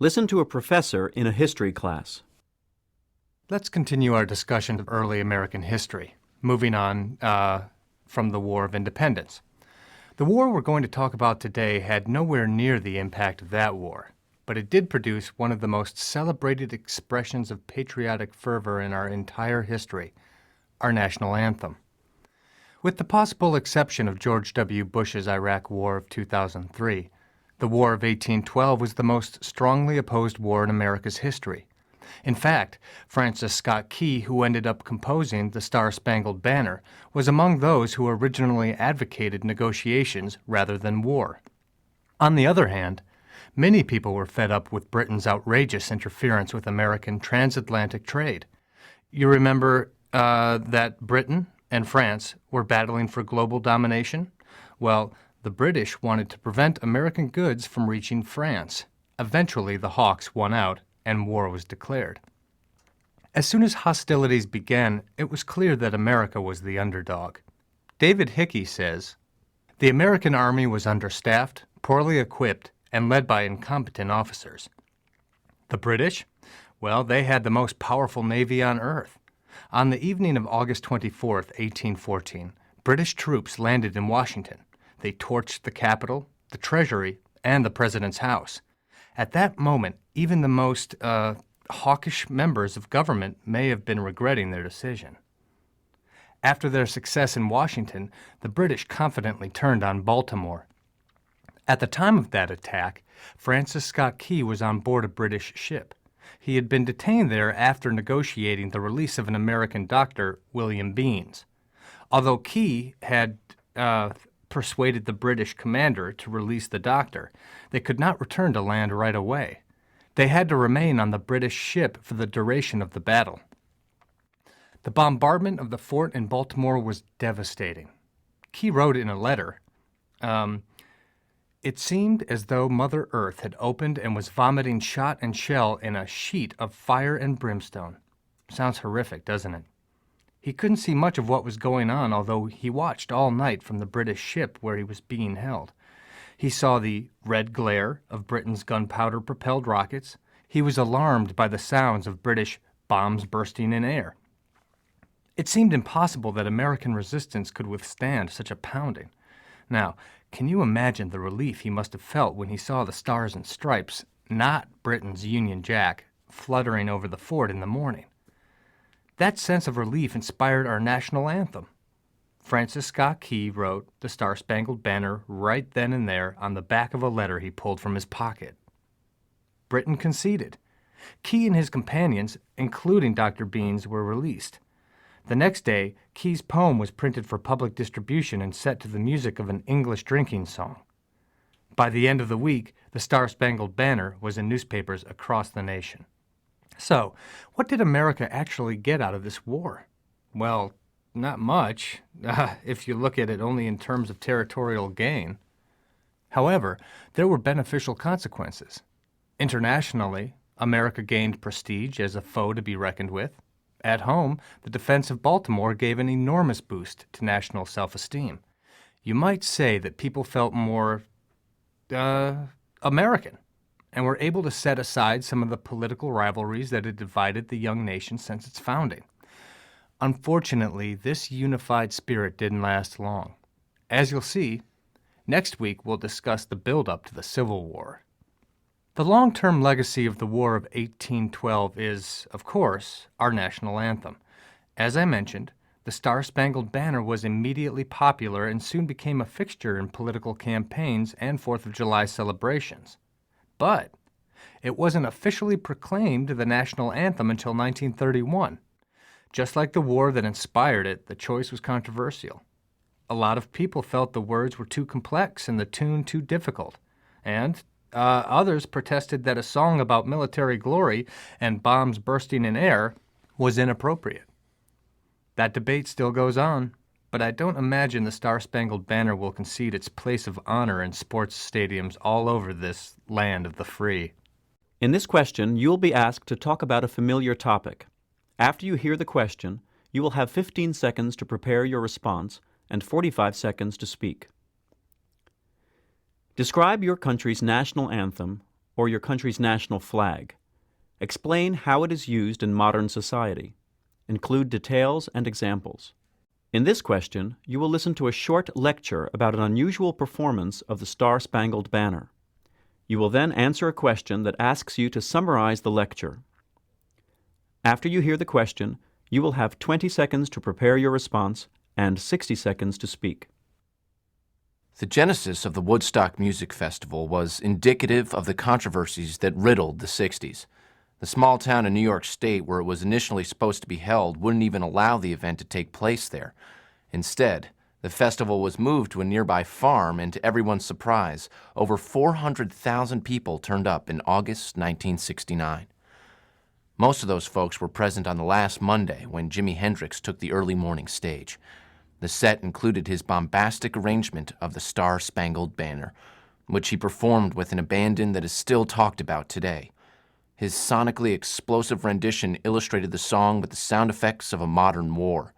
Listen to a professor in a history class. Let's continue our discussion of early American history, moving on from the War of Independence. The war we're going to talk about today had nowhere near the impact of that war, but it did produce one of the most celebrated expressions of patriotic fervor in our entire history, our national anthem. With the possible exception of George W. Bush's Iraq War of 2003, the War of 1812 was the most strongly opposed war in America's history. In fact, Francis Scott Key, who ended up composing the Star-Spangled Banner, was among those who originally advocated negotiations rather than war. On the other hand, many people were fed up with Britain's outrageous interference with American transatlantic trade. You remember that Britain and France were battling for global domination? Well, the British wanted to prevent American goods from reaching France. Eventually, the Hawks won out, and war was declared. As soon as hostilities began, it was clear that America was the underdog. David Hickey says, "The American army was understaffed, poorly equipped, and led by incompetent officers. The British? Well, they had the most powerful navy on earth. On the evening of August 24, 1814, British troops landed in Washington. They torched the Capitol, the Treasury, and the President's house. At that moment, even the most hawkish members of government may have been regretting their decision." After their success in Washington, the British confidently turned on Baltimore. At the time of that attack, Francis Scott Key was on board a British ship. He had been detained there after negotiating the release of an American doctor, William Beanes. Although Key had persuaded the British commander to release the doctor, they could not return to land right away. They had to remain on the British ship for the duration of the battle. The bombardment of the fort in Baltimore was devastating. Key wrote in a letter, "It seemed as though Mother Earth had opened and was vomiting shot and shell in a sheet of fire and brimstone." Sounds horrific, doesn't it? He couldn't see much of what was going on, although he watched all night from the British ship where he was being held. He saw the red glare of Britain's gunpowder-propelled rockets. He was alarmed by the sounds of British bombs bursting in air. It seemed impossible that American resistance could withstand such a pounding. Now, can you imagine the relief he must have felt when he saw the stars and stripes, not Britain's Union Jack, fluttering over the fort in the morning? That sense of relief inspired our national anthem. Francis Scott Key wrote the Star-Spangled Banner right then and there on the back of a letter he pulled from his pocket. Britain conceded. Key and his companions, including Dr. Beanes, were released. The next day, Key's poem was printed for public distribution and set to the music of an English drinking song. By the end of the week, the Star-Spangled Banner was in newspapers across the nation. So, what did America actually get out of this war? Well, not much, if you look at it only in terms of territorial gain. However, there were beneficial consequences. Internationally, America gained prestige as a foe to be reckoned with. At home, the defense of Baltimore gave an enormous boost to national self-esteem. You might say that people felt more American, and were able to set aside some of the political rivalries that had divided the young nation since its founding. Unfortunately, this unified spirit didn't last long. As you'll see, next week we'll discuss the build-up to the Civil War. The long-term legacy of the War of 1812 is, of course, our national anthem. As I mentioned, the Star-Spangled Banner was immediately popular and soon became a fixture in political campaigns and 4th of July celebrations. But it wasn't officially proclaimed the national anthem until 1931. Just like the war that inspired it, the choice was controversial. A lot of people felt the words were too complex and the tune too difficult, and others protested that a song about military glory and bombs bursting in air was inappropriate. That debate still goes on, but I don't imagine the Star-Spangled Banner will concede its place of honor in sports stadiums all over this land of the free. In this question, you'll be asked to talk about a familiar topic. After you hear the question, you will have 15 seconds to prepare your response and 45 seconds to speak. Describe your country's national anthem or your country's national flag. Explain how it is used in modern society. Include details and examples. In this question, you will listen to a short lecture about an unusual performance of the Star-Spangled Banner. You will then answer a question that asks you to summarize the lecture. After you hear the question, you will have 20 seconds to prepare your response and 60 seconds to speak. The genesis of the Woodstock Music Festival was indicative of the controversies that riddled the 60s. The small town in New York State where it was initially supposed to be held wouldn't even allow the event to take place there. Instead, the festival was moved to a nearby farm, and to everyone's surprise, over 400,000 people turned up in August 1969. Most of those folks were present on the last Monday when Jimi Hendrix took the early morning stage. The set included his bombastic arrangement of the Star-Spangled Banner, which he performed with an abandon that is still talked about today. His sonically explosive rendition illustrated the song with the sound effects of a modern war.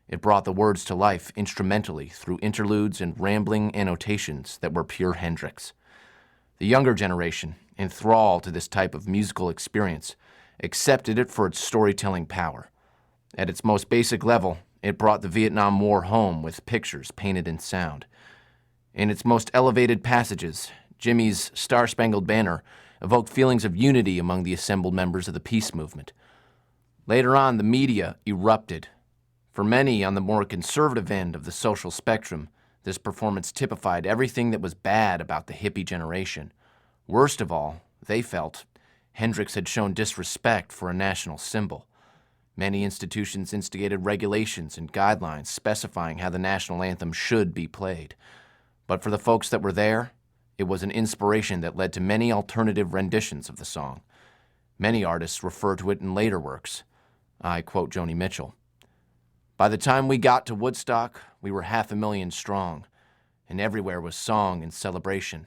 It brought the words to life instrumentally through interludes and rambling annotations that were pure Hendrix. The younger generation, enthralled to this type of musical experience, accepted it for its storytelling power. At its most basic level, it brought the Vietnam War home with pictures painted in sound. In its most elevated passages, Jimmy's Star-Spangled Banner evoked feelings of unity among the assembled members of the peace movement. Later on, the media erupted. For many on the more conservative end of the social spectrum, this performance typified everything that was bad about the hippie generation. Worst of all, they felt Hendrix had shown disrespect for a national symbol. Many institutions instigated regulations and guidelines specifying how the national anthem should be played. But for the folks that were there, it was an inspiration that led to many alternative renditions of the song. Many artists refer to it in later works. I quote Joni Mitchell. By the time we got to Woodstock, we were 500,000 strong, and everywhere was song and celebration.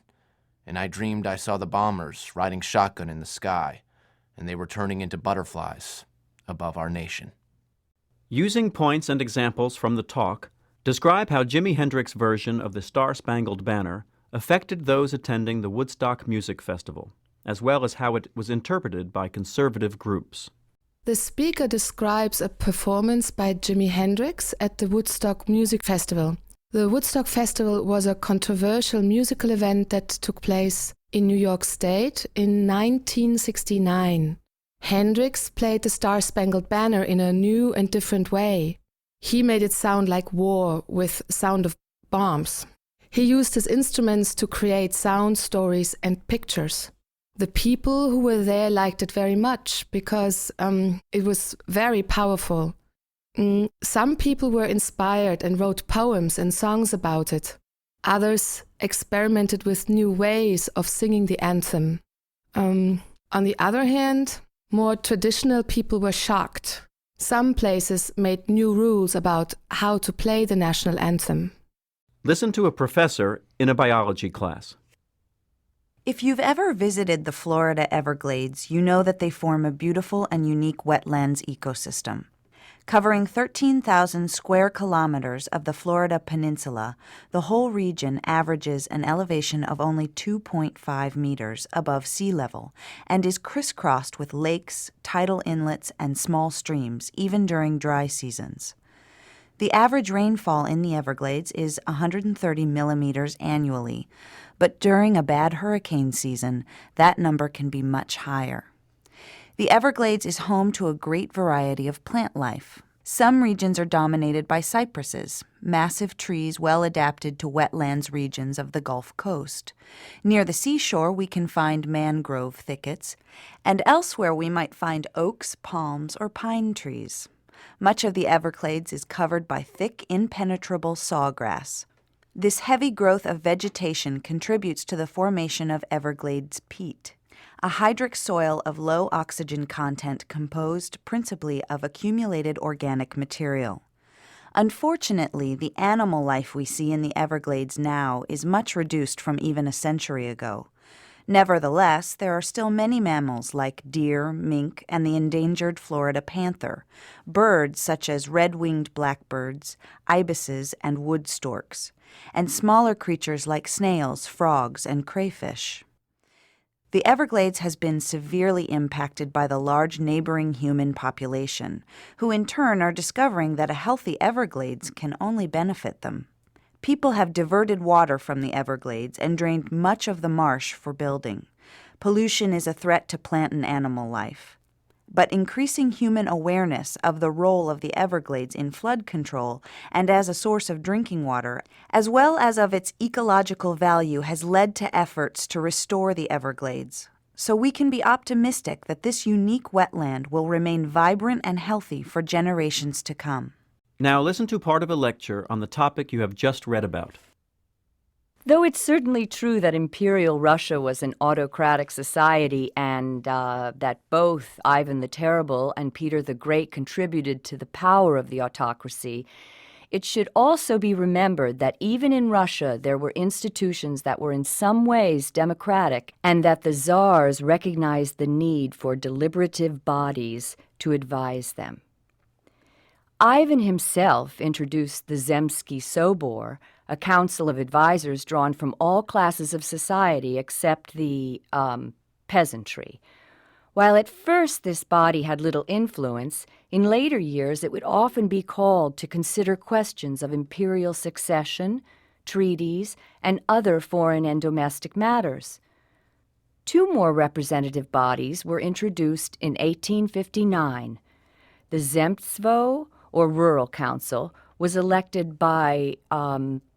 And I dreamed I saw the bombers riding shotgun in the sky, and they were turning into butterflies above our nation. Using points and examples from the talk, describe how Jimi Hendrix's version of the Star-Spangled Banner affected those attending the Woodstock Music Festival, as well as how it was interpreted by conservative groups. The speaker describes a performance by Jimi Hendrix at the Woodstock Music Festival. The Woodstock Festival was a controversial musical event that took place in New York State in 1969. Hendrix played the Star-Spangled Banner in a new and different way. He made it sound like war with sound of bombs. He used his instruments to create sound stories and pictures. The people who were there liked it very much because it was very powerful. Some people were inspired and wrote poems and songs about it. Others experimented with new ways of singing the anthem. On the other hand, more traditional people were shocked. Some places made new rules about how to play the national anthem. Listen to a professor in a biology class. If you've ever visited the Florida Everglades, you know that they form a beautiful and unique wetlands ecosystem. Covering 13,000 square kilometers of the Florida peninsula, the whole region averages an elevation of only 2.5 meters above sea level and is crisscrossed with lakes, tidal inlets, and small streams, even during dry seasons. The average rainfall in the Everglades is 130 millimeters annually, but during a bad hurricane season, that number can be much higher. The Everglades is home to a great variety of plant life. Some regions are dominated by cypresses, massive trees well adapted to wetlands regions of the Gulf Coast. Near the seashore, we can find mangrove thickets, and elsewhere we might find oaks, palms, or pine trees. Much of the Everglades is covered by thick, impenetrable sawgrass. This heavy growth of vegetation contributes to the formation of Everglades peat, a hydric soil of low oxygen content composed principally of accumulated organic material. Unfortunately, the animal life we see in the Everglades now is much reduced from even a century ago. Nevertheless, there are still many mammals like deer, mink, and the endangered Florida panther, birds such as red-winged blackbirds, ibises, and wood storks, and smaller creatures like snails, frogs, and crayfish. The Everglades has been severely impacted by the large neighboring human population, who in turn are discovering that a healthy Everglades can only benefit them. People have diverted water from the Everglades and drained much of the marsh for building. Pollution is a threat to plant and animal life. But increasing human awareness of the role of the Everglades in flood control and as a source of drinking water, as well as of its ecological value, has led to efforts to restore the Everglades. So we can be optimistic that this unique wetland will remain vibrant and healthy for generations to come. Now listen to part of a lecture on the topic you have just read about. Though it's certainly true that Imperial Russia was an autocratic society and that both Ivan the Terrible and Peter the Great contributed to the power of the autocracy, it should also be remembered that even in Russia there were institutions that were in some ways democratic and that the czars recognized the need for deliberative bodies to advise them. Ivan himself introduced the Zemsky Sobor, a council of advisors drawn from all classes of society except the peasantry. While at first this body had little influence, in later years it would often be called to consider questions of imperial succession, treaties, and other foreign and domestic matters. Two more representative bodies were introduced in 1859. The Zemstvo, or Rural Council, was elected by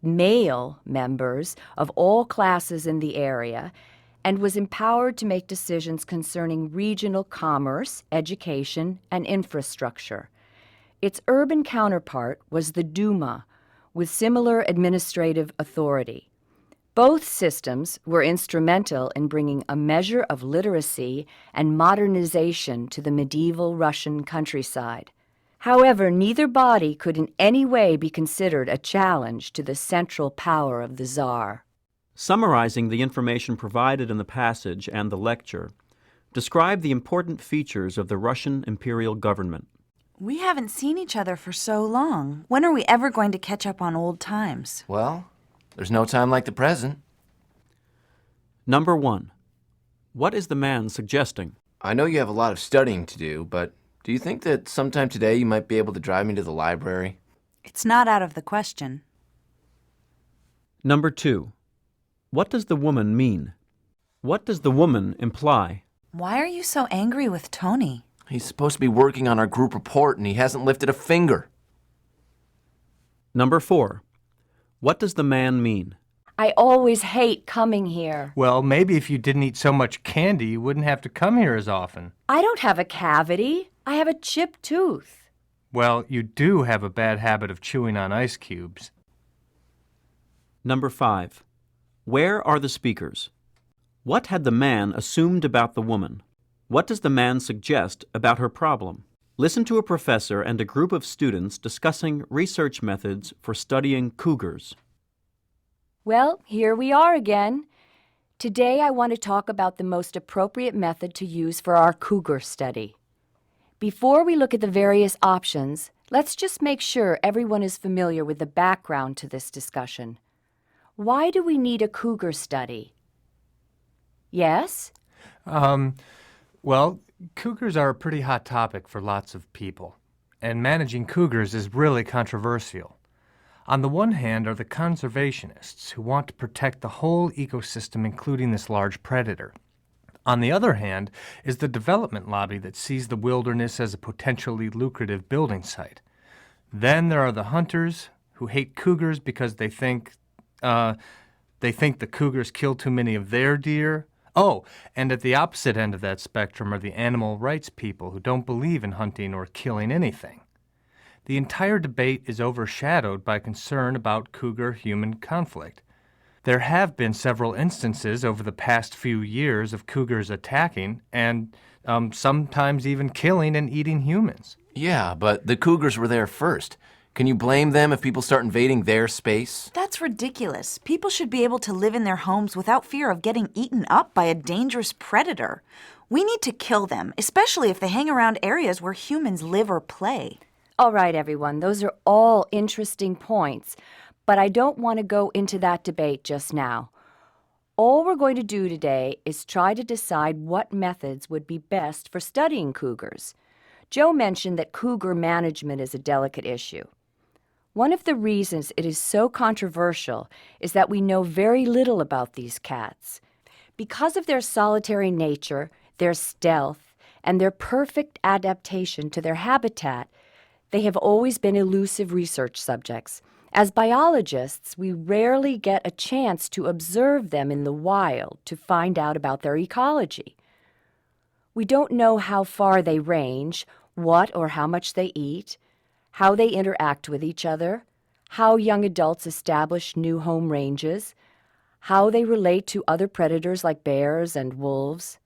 male members of all classes in the area and was empowered to make decisions concerning regional commerce, education, and infrastructure. Its urban counterpart was the Duma, with similar administrative authority. Both systems were instrumental in bringing a measure of literacy and modernization to the medieval Russian countryside. However, neither body could in any way be considered a challenge to the central power of the Tsar. Summarizing the information provided in the passage and the lecture, describe the important features of the Russian imperial government. We haven't seen each other for so long. When are we ever going to catch up on old times? Well, there's no time like the present. Number 1. What is the man suggesting? I know you have a lot of studying to do, but do you think that sometime today you might be able to drive me to the library? It's not out of the question. Number 2. What does the woman mean? What does the woman imply? Why are you so angry with Tony? He's supposed to be working on our group report and he hasn't lifted a finger. Number 4. What does the man mean? I always hate coming here. Well, maybe if you didn't eat so much candy, you wouldn't have to come here as often. I don't have a cavity. I have a chipped tooth. Well, you do have a bad habit of chewing on ice cubes. Number 5. Where are the speakers? What had the man assumed about the woman? What does the man suggest about her problem? Listen to a professor and a group of students discussing research methods for studying cougars. Well, here we are again. Today I want to talk about the most appropriate method to use for our cougar study. Before we look at the various options, let's just make sure everyone is familiar with the background to this discussion. Why do we need a cougar study? Yes? Well, cougars are a pretty hot topic for lots of people, and managing cougars is really controversial. On the one hand are the conservationists who want to protect the whole ecosystem, including this large predator. On the other hand is the development lobby that sees the wilderness as a potentially lucrative building site. Then there are the hunters who hate cougars because they think the cougars kill too many of their deer. Oh, and at the opposite end of that spectrum are the animal rights people who don't believe in hunting or killing anything. The entire debate is overshadowed by concern about cougar-human conflict. There have been several instances over the past few years of cougars attacking and sometimes even killing and eating humans. Yeah, but the cougars were there first. Can you blame them if people start invading their space? That's ridiculous. People should be able to live in their homes without fear of getting eaten up by a dangerous predator. We need to kill them, especially if they hang around areas where humans live or play. All right, everyone, those are all interesting points, but I don't want to go into that debate just now. All we're going to do today is try to decide what methods would be best for studying cougars. Joe mentioned that cougar management is a delicate issue. One of the reasons it is so controversial is that we know very little about these cats. Because of their solitary nature, their stealth, and their perfect adaptation to their habitat, they have always been elusive research subjects. As biologists, we rarely get a chance to observe them in the wild to find out about their ecology. We don't know how far they range, what or how much they eat, how they interact with each other, how young adults establish new home ranges, how they relate to other predators like bears and wolves.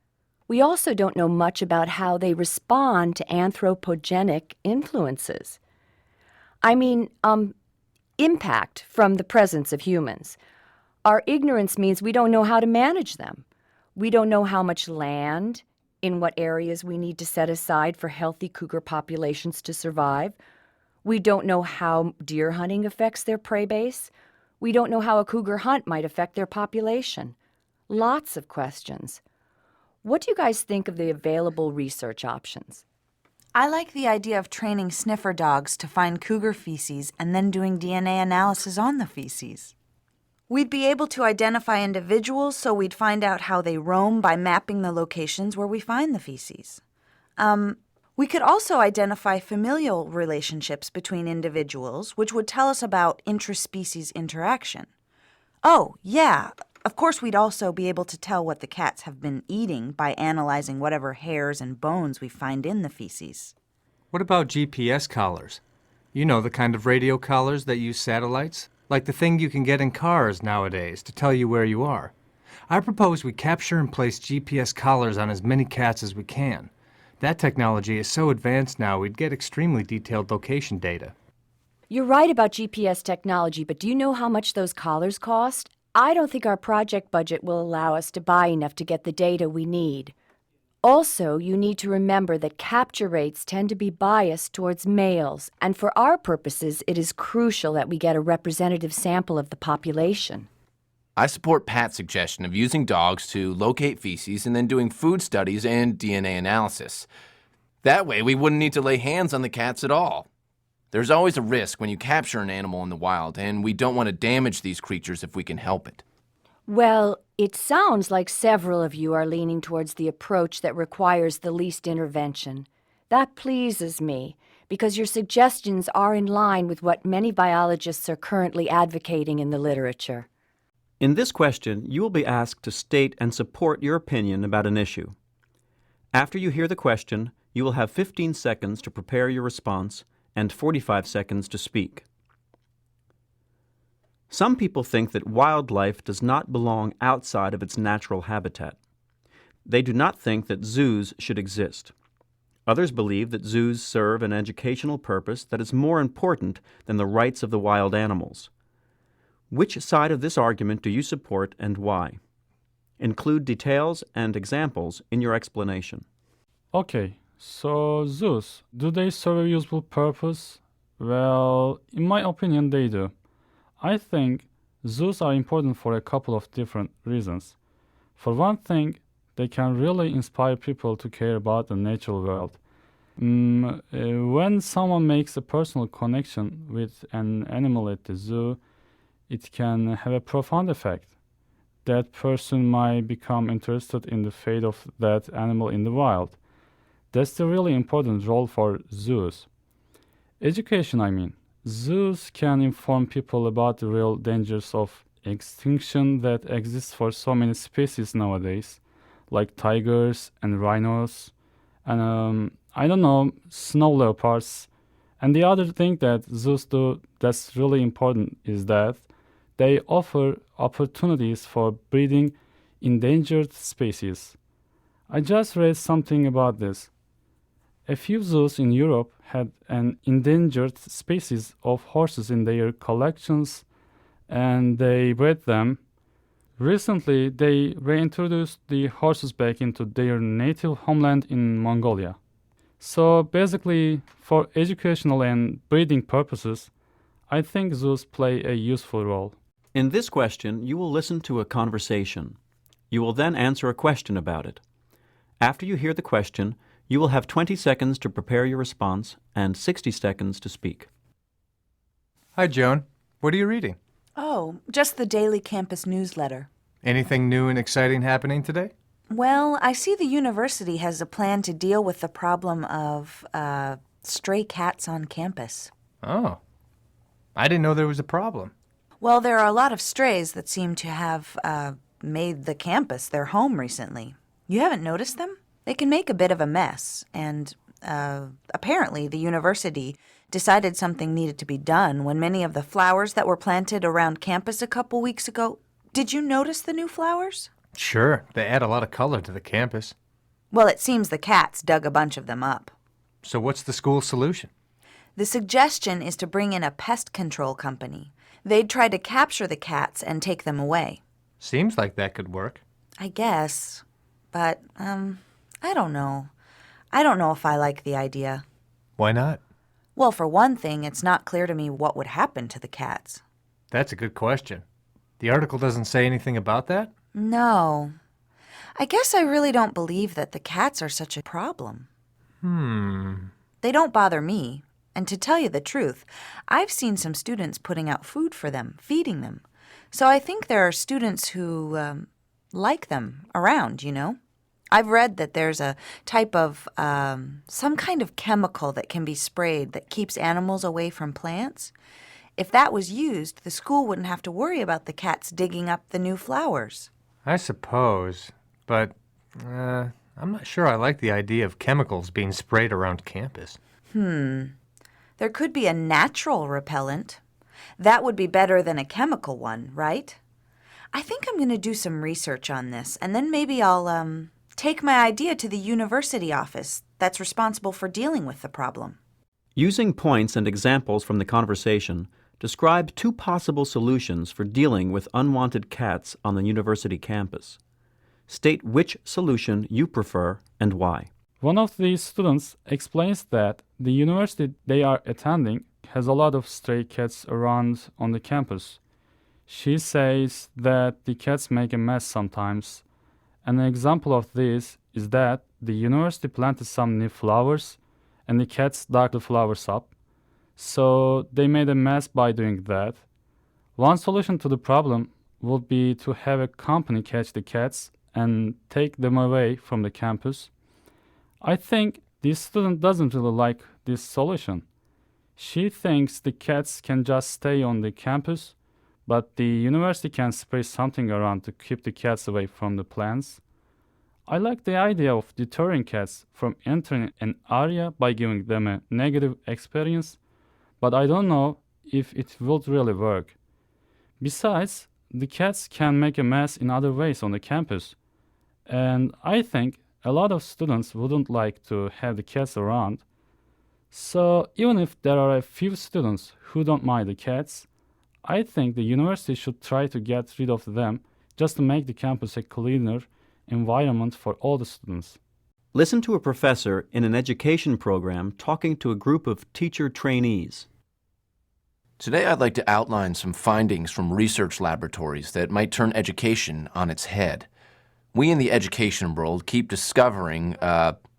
We also don't know much about how they respond to anthropogenic influences. Impact from the presence of humans. Our ignorance means we don't know how to manage them. We don't know how much land, in what areas we need to set aside for healthy cougar populations to survive. We don't know how deer hunting affects their prey base. We don't know how a cougar hunt might affect their population. Lots of questions. What do you guys think of the available research options? I like the idea of training sniffer dogs to find cougar feces and then doing DNA analysis on the feces. We'd be able to identify individuals, so we'd find out how they roam by mapping the locations where we find the feces. We could also identify familial relationships between individuals, which would tell us about intraspecies interaction. Oh, yeah, of course we'd also be able to tell what the cats have been eating by analyzing whatever hairs and bones we find in the feces. What about GPS collars? You know, the kind of radio collars that use satellites? Like the thing you can get in cars nowadays to tell you where you are. I propose we capture and place GPS collars on as many cats as we can. That technology is so advanced now we'd get extremely detailed location data. You're right about GPS technology, but do you know how much those collars cost? I don't think our project budget will allow us to buy enough to get the data we need. Also, you need to remember that capture rates tend to be biased towards males, and for our purposes, it is crucial that we get a representative sample of the population. I support Pat's suggestion of using dogs to locate feces and then doing food studies and DNA analysis. That way, we wouldn't need to lay hands on the cats at all. There's always a risk when you capture an animal in the wild, and we don't want to damage these creatures if we can help it. Well, it sounds like several of you are leaning towards the approach that requires the least intervention. That pleases me, because your suggestions are in line with what many biologists are currently advocating in the literature. In this question, you will be asked to state and support your opinion about an issue. After you hear the question, you will have 15 seconds to prepare your response and 45 seconds to speak. Some people think that wildlife does not belong outside of its natural habitat. They do not think that zoos should exist. Others believe that zoos serve an educational purpose that is more important than the rights of the wild animals. Which side of this argument do you support and why? Include details and examples in your explanation. Okay, so zoos, do they serve a useful purpose? Well, in my opinion, they do. I think zoos are important for a couple of different reasons. For one thing, they can really inspire people to care about the natural world. When someone makes a personal connection with an animal at the zoo, it can have a profound effect. That person might become interested in the fate of that animal in the wild. That's the really important role for zoos. Education, I mean. Zoos can inform people about the real dangers of extinction that exists for so many species nowadays, like tigers and rhinos, and snow leopards. And the other thing that zoos do that's really important is that they offer opportunities for breeding endangered species. I just read something about this. A few zoos in Europe had an endangered species of horses in their collections, and they bred them. Recently, they reintroduced the horses back into their native homeland in Mongolia. So basically, for educational and breeding purposes, I think zoos play a useful role. In this question, you will listen to a conversation. You will then answer a question about it. After you hear the question, you will have 20 seconds to prepare your response and 60 seconds to speak. Hi, Joan. What are you reading? Oh, just the daily campus newsletter. Anything new and exciting happening today? Well, I see the university has a plan to deal with the problem of, stray cats on campus. Oh, I didn't know there was a problem. Well, there are a lot of strays that seem to have, made the campus their home recently. You haven't noticed them? They can make a bit of a mess, and, apparently the university decided something needed to be done when many of the flowers that were planted around campus a couple weeks ago. Did you notice the new flowers? Sure, they add a lot of color to the campus. Well, it seems the cats dug a bunch of them up. So what's the school's solution? The suggestion is to bring in a pest control company. They'd try to capture the cats and take them away. Seems like that could work. I guess. But, I don't know. I don't know if I like the idea. Why not? Well, for one thing, it's not clear to me what would happen to the cats. That's a good question. The article doesn't say anything about that? No. I guess I really don't believe that the cats are such a problem. They don't bother me. And to tell you the truth, I've seen some students putting out food for them, feeding them. So I think there are students who like them around, you know? I've read that there's a type of, some kind of chemical that can be sprayed that keeps animals away from plants. If that was used, the school wouldn't have to worry about the cats digging up the new flowers. I suppose, but I'm not sure I like the idea of chemicals being sprayed around campus. There could be a natural repellent. That would be better than a chemical one, right? I think I'm going to do some research on this, and then maybe I'll, take my idea to the university office that's responsible for dealing with the problem. Using points and examples from the conversation, describe two possible solutions for dealing with unwanted cats on the university campus. State which solution you prefer and why. One of these students explains that the university they are attending has a lot of stray cats around on the campus. She says that the cats make a mess sometimes. An example of this is that the university planted some new flowers and the cats dug the flowers up. So they made a mess by doing that. One solution to the problem would be to have a company catch the cats and take them away from the campus. I think this student doesn't really like this solution. She thinks the cats can just stay on the campus, but the university can spray something around to keep the cats away from the plants. I like the idea of deterring cats from entering an area by giving them a negative experience, but I don't know if it would really work. Besides, the cats can make a mess in other ways on the campus, and I think a lot of students wouldn't like to have the cats around. So even if there are a few students who don't mind the cats, I think the university should try to get rid of them just to make the campus a cleaner environment for all the students. Listen to a professor in an education program talking to a group of teacher trainees. Today I'd like to outline some findings from research laboratories that might turn education on its head. We in the education world keep discovering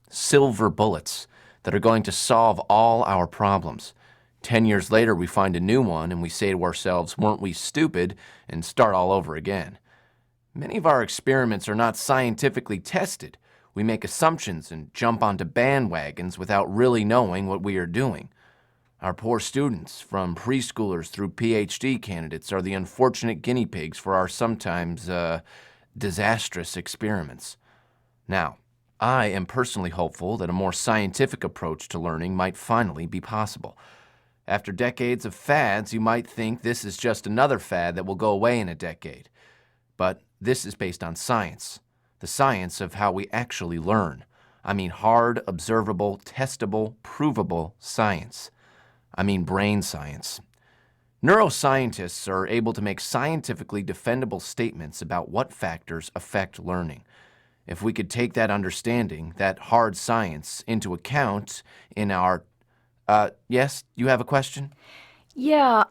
silver bullets that are going to solve all our problems. 10 years later, we find a new one and we say to ourselves, weren't we stupid, and start all over again. Many of our experiments are not scientifically tested. We make assumptions and jump onto bandwagons without really knowing what we are doing. Our poor students, from preschoolers through PhD candidates, are the unfortunate guinea pigs for our sometimes disastrous experiments. Now, I am personally hopeful that a more scientific approach to learning might finally be possible. After decades of fads, you might think this is just another fad that will go away in a decade. But this is based on science, the science of how we actually learn. I mean hard, observable, testable, provable science. I mean brain science. Neuroscientists are able to make scientifically defendable statements about what factors affect learning. If we could take that understanding, that hard science, into account in our... yes, you have a question? Yeah,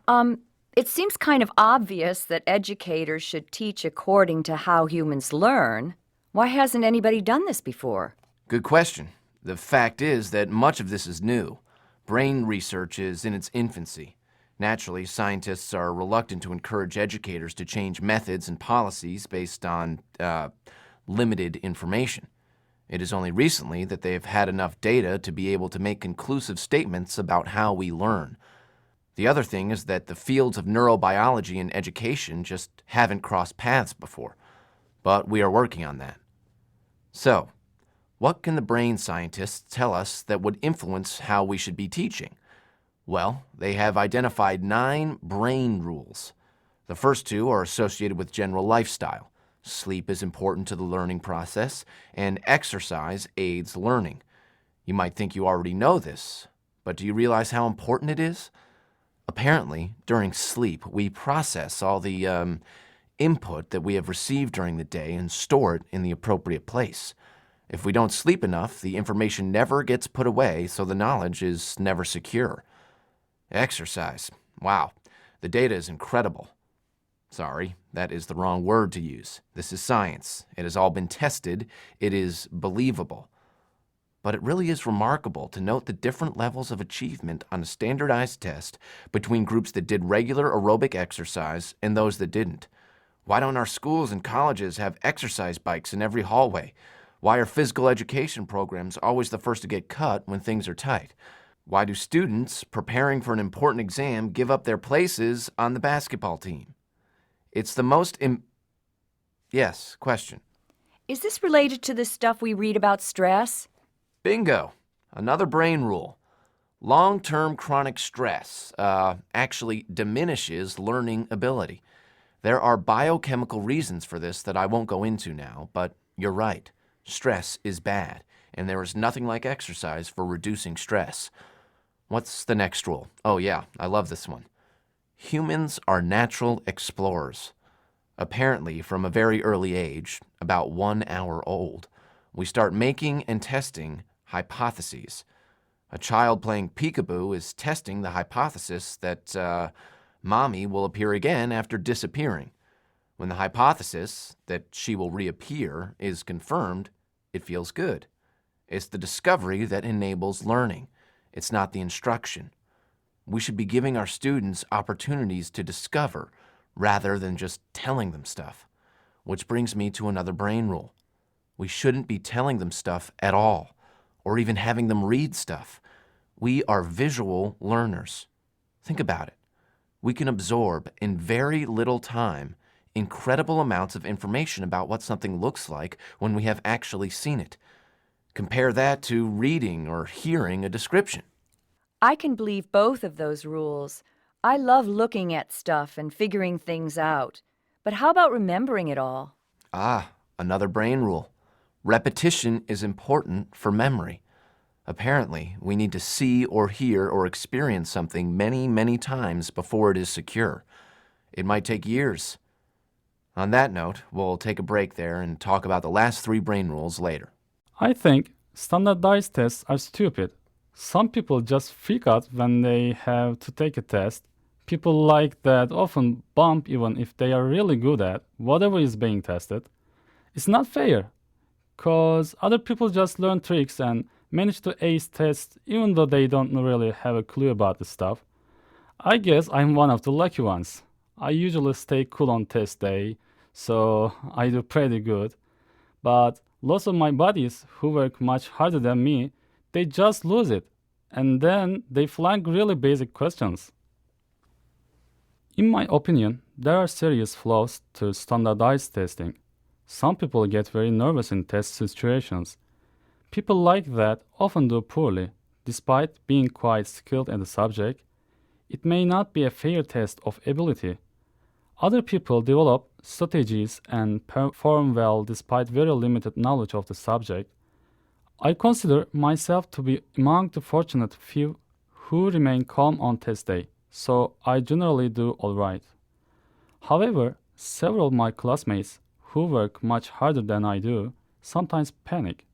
It seems kind of obvious that educators should teach according to how humans learn. Why hasn't anybody done this before? Good question. The fact is that much of this is new. Brain research is in its infancy. Naturally, scientists are reluctant to encourage educators to change methods and policies based on limited information. It is only recently that they have had enough data to be able to make conclusive statements about how we learn. The other thing is that the fields of neurobiology and education just haven't crossed paths before. But we are working on that. So, what can the brain scientists tell us that would influence how we should be teaching? Well, they have identified 9 brain rules. The first 2 are associated with general lifestyle. Sleep is important to the learning process, and exercise aids learning. You might think you already know this, but do you realize how important it is? Apparently, during sleep, we process all the input that we have received during the day and store it in the appropriate place. If we don't sleep enough, the information never gets put away, so the knowledge is never secure. Exercise. Wow, the data is incredible. Sorry, that is the wrong word to use. This is science. It has all been tested. It is believable. But it really is remarkable to note the different levels of achievement on a standardized test between groups that did regular aerobic exercise and those that didn't. Why don't our schools and colleges have exercise bikes in every hallway? Why are physical education programs always the first to get cut when things are tight? Why do students preparing for an important exam give up their places on the basketball team? It's the most Yes, question. Is this related to the stuff we read about stress? Bingo. Another brain rule. Long-term chronic stress actually diminishes learning ability. There are biochemical reasons for this that I won't go into now, but you're right. Stress is bad, and there is nothing like exercise for reducing stress. What's the next rule? Oh yeah, I love this one. Humans are natural explorers. Apparently, from a very early age, about 1 hour old, we start making and testing hypotheses. A child playing peekaboo is testing the hypothesis that mommy will appear again after disappearing. When the hypothesis that she will reappear is confirmed, it feels good. It's the discovery that enables learning. It's not the instruction. We should be giving our students opportunities to discover rather than just telling them stuff. Which brings me to another brain rule. We shouldn't be telling them stuff at all, or even having them read stuff. We are visual learners. Think about it. We can absorb in very little time incredible amounts of information about what something looks like when we have actually seen it. Compare that to reading or hearing a description. I can believe both of those rules. I love looking at stuff and figuring things out. But how about remembering it all? Another brain rule. Repetition is important for memory. Apparently, we need to see or hear or experience something many, many times before it is secure. It might take years. On that note, we'll take a break there and talk about the last 3 brain rules later. I think standardized tests are stupid. Some people just freak out when they have to take a test. People like that often bump even if they are really good at whatever is being tested. It's not fair, because other people just learn tricks and manage to ace tests even though they don't really have a clue about the stuff. I guess I'm one of the lucky ones. I usually stay cool on test day, so I do pretty good. But lots of my buddies who work much harder than me, they just lose it, and then they flag really basic questions. In my opinion, there are serious flaws to standardized testing. Some people get very nervous in test situations. People like that often do poorly, despite being quite skilled at the subject. It may not be a fair test of ability. Other people develop strategies and perform well despite very limited knowledge of the subject. I consider myself to be among the fortunate few who remain calm on test day, so I generally do alright. However, several of my classmates who work much harder than I do sometimes panic.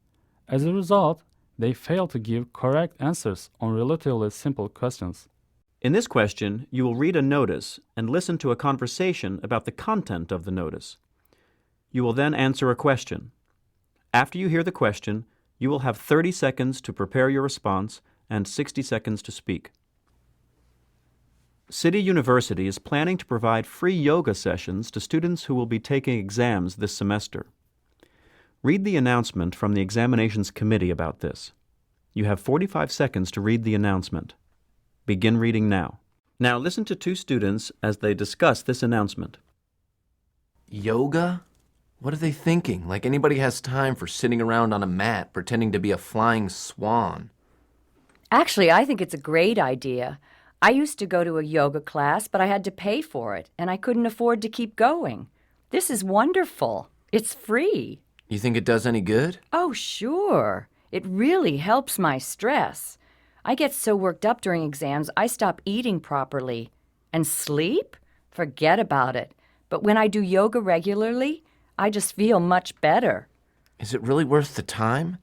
As a result, they fail to give correct answers on relatively simple questions. In this question, you will read a notice and listen to a conversation about the content of the notice. You will then answer a question. After you hear the question, you will have 30 seconds to prepare your response and 60 seconds to speak. City University is planning to provide free yoga sessions to students who will be taking exams this semester. Read the announcement from the examinations committee about this. You have 45 seconds to read the announcement. Begin reading now. Now listen to two students as they discuss this announcement. Yoga? What are they thinking? Like anybody has time for sitting around on a mat pretending to be a flying swan. Actually, I think it's a great idea. I used to go to a yoga class, but I had to pay for it, and I couldn't afford to keep going. This is wonderful. It's free. You think it does any good? Oh, sure. It really helps my stress. I get so worked up during exams, I stop eating properly. And sleep? Forget about it. But when I do yoga regularly, I just feel much better. Is it really worth the time?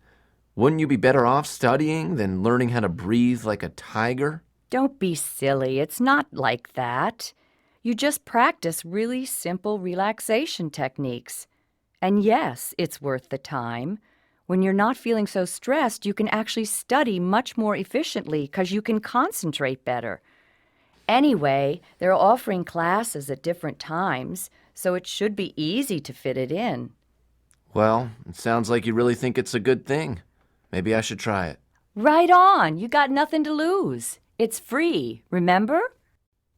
Wouldn't you be better off studying than learning how to breathe like a tiger? Don't be silly. It's not like that. You just practice really simple relaxation techniques. And yes, it's worth the time. When you're not feeling so stressed, you can actually study much more efficiently because you can concentrate better. Anyway, they're offering classes at different times, so it should be easy to fit it in. Well, it sounds like you really think it's a good thing. Maybe I should try it. Right on. You got nothing to lose. It's free, remember?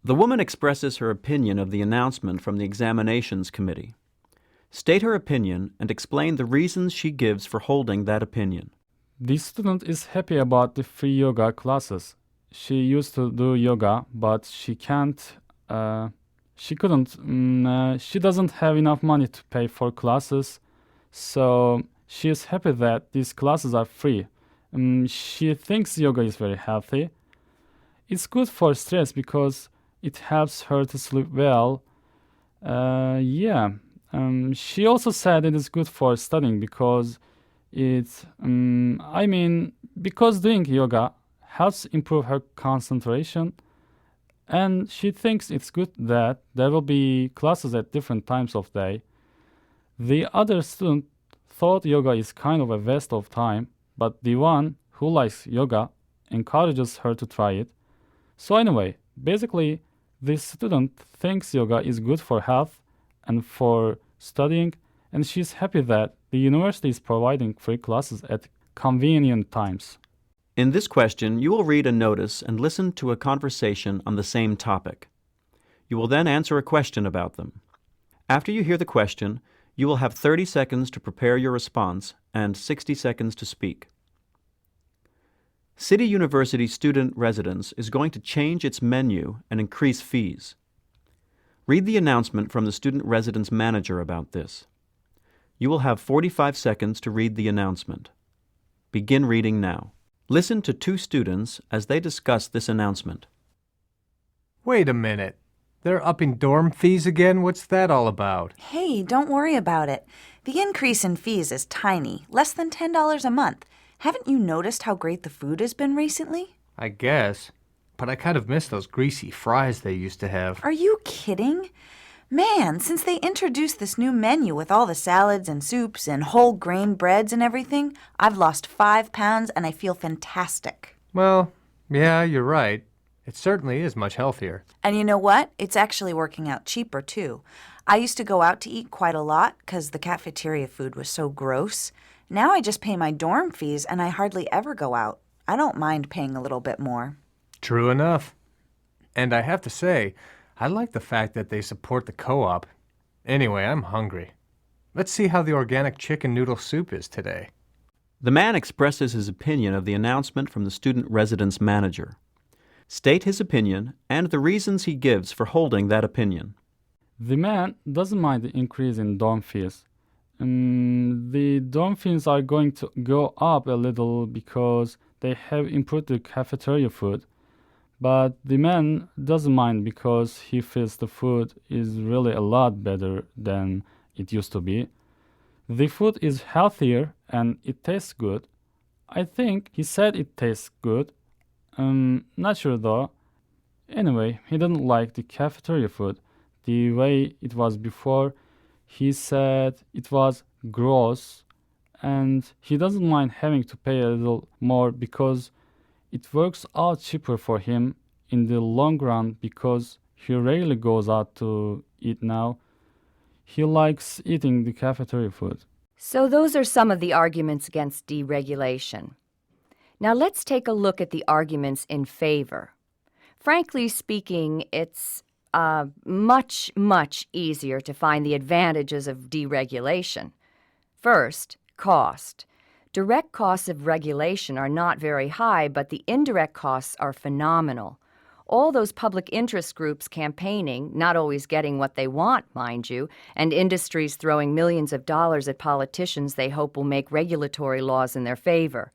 The woman expresses her opinion of the announcement from the examinations committee. State her opinion and explain the reasons she gives for holding that opinion. The student is happy about the free yoga classes. She used to do yoga, but she couldn't. She doesn't have enough money to pay for classes, so she is happy that these classes are free. She thinks yoga is very healthy. It's good for stress because it helps her to sleep well. She also said it is good for studying because because doing yoga helps improve her concentration, and she thinks it's good that there will be classes at different times of day. The other student thought yoga is kind of a waste of time, but the one who likes yoga encourages her to try it. So anyway, basically, this student thinks yoga is good for health and for studying, and she's happy that the university is providing free classes at convenient times. In this question, you will read a notice and listen to a conversation on the same topic. You will then answer a question about them. After you hear the question, you will have 30 seconds to prepare your response and 60 seconds to speak. City University Student Residence is going to change its menu and increase fees. Read the announcement from the student residence manager about this. You will have 45 seconds to read the announcement. Begin reading now. Listen to two students as they discuss this announcement. Wait a minute. They're upping dorm fees again? What's that all about? Hey, don't worry about it. The increase in fees is tiny, less than $10 a month. Haven't you noticed how great the food has been recently? I guess. But I kind of miss those greasy fries they used to have. Are you kidding? Man, since they introduced this new menu with all the salads and soups and whole grain breads and everything, I've lost 5 pounds and I feel fantastic. Well, yeah, you're right. It certainly is much healthier. And you know what? It's actually working out cheaper, too. I used to go out to eat quite a lot because the cafeteria food was so gross. Now I just pay my dorm fees and I hardly ever go out. I don't mind paying a little bit more. True enough. And I have to say, I like the fact that they support the co-op. Anyway, I'm hungry. Let's see how the organic chicken noodle soup is today. The man expresses his opinion of the announcement from the student residence manager. State his opinion and the reasons he gives for holding that opinion. The man doesn't mind the increase in dorm fees. The dorm fees are going to go up a little because they have improved the cafeteria food. But the man doesn't mind because he feels the food is really a lot better than it used to be. The food is healthier and it tastes good. I think he said it tastes good. Not sure though. Anyway, he didn't like the cafeteria food the way it was before. He said it was gross, and he doesn't mind having to pay a little more because it works out cheaper for him in the long run because he rarely goes out to eat now. He likes eating the cafeteria food. So those are some of the arguments against deregulation. Now let's take a look at the arguments in favor. Frankly speaking, it's much, much easier to find the advantages of deregulation. First, cost. Direct costs of regulation are not very high, but the indirect costs are phenomenal. All those public interest groups campaigning, not always getting what they want, mind you, and industries throwing millions of dollars at politicians they hope will make regulatory laws in their favor.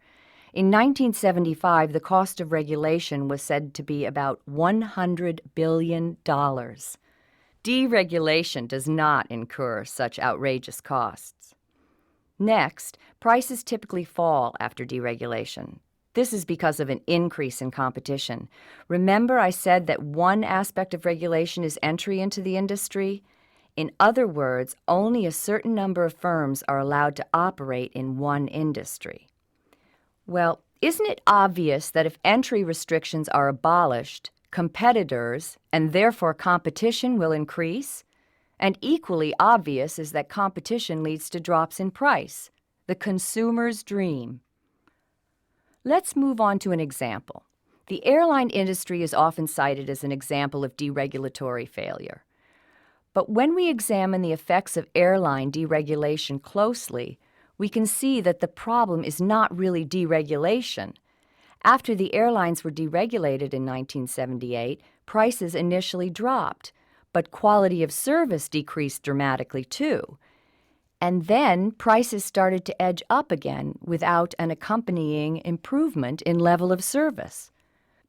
In 1975, the cost of regulation was said to be about $100 billion. Deregulation does not incur such outrageous costs. Next, prices typically fall after deregulation. This is because of an increase in competition. Remember I said that one aspect of regulation is entry into the industry? In other words, only a certain number of firms are allowed to operate in one industry. Well, isn't it obvious that if entry restrictions are abolished, competitors, and therefore competition, will increase? And equally obvious is that competition leads to drops in price, the consumer's dream. Let's move on to an example. The airline industry is often cited as an example of deregulatory failure. But when we examine the effects of airline deregulation closely, we can see that the problem is not really deregulation. After the airlines were deregulated in 1978, prices initially dropped, but quality of service decreased dramatically too. And then prices started to edge up again without an accompanying improvement in level of service.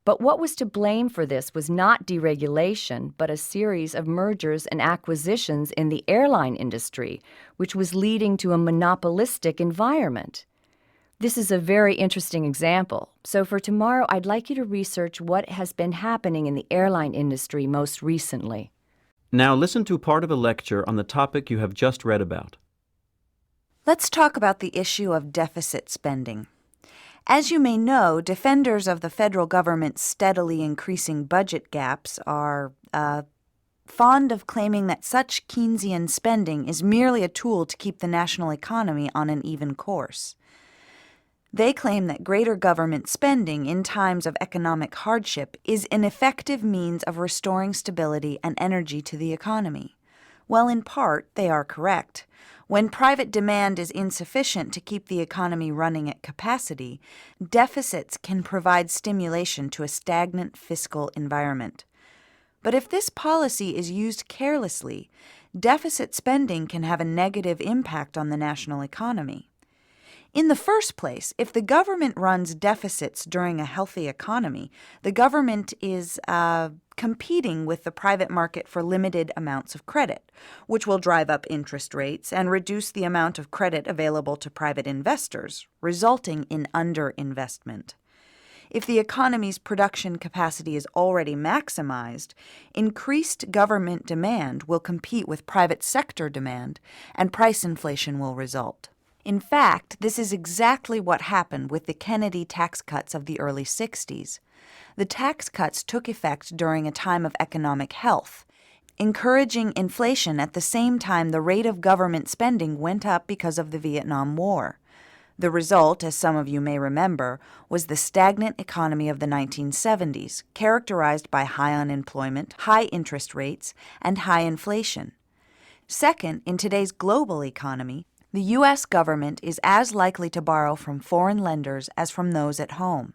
But what was to blame for this was not deregulation, but a series of mergers and acquisitions in the airline industry, which was leading to a monopolistic environment. This is a very interesting example. So for tomorrow, I'd like you to research what has been happening in the airline industry most recently. Now listen to part of a lecture on the topic you have just read about. Let's talk about the issue of deficit spending. As you may know, defenders of the federal government's steadily increasing budget gaps are fond of claiming that such Keynesian spending is merely a tool to keep the national economy on an even course. They claim that greater government spending in times of economic hardship is an effective means of restoring stability and energy to the economy. Well, in part, they are correct. When private demand is insufficient to keep the economy running at capacity, deficits can provide stimulation to a stagnant fiscal environment. But if this policy is used carelessly, deficit spending can have a negative impact on the national economy. In the first place, if the government runs deficits during a healthy economy, the government is competing with the private market for limited amounts of credit, which will drive up interest rates and reduce the amount of credit available to private investors, resulting in underinvestment. If the economy's production capacity is already maximized, increased government demand will compete with private sector demand, and price inflation will result. In fact, this is exactly what happened with the Kennedy tax cuts of the early 60s. The tax cuts took effect during a time of economic health, encouraging inflation at the same time the rate of government spending went up because of the Vietnam War. The result, as some of you may remember, was the stagnant economy of the 1970s, characterized by high unemployment, high interest rates, and high inflation. Second, in today's global economy, the U.S. government is as likely to borrow from foreign lenders as from those at home.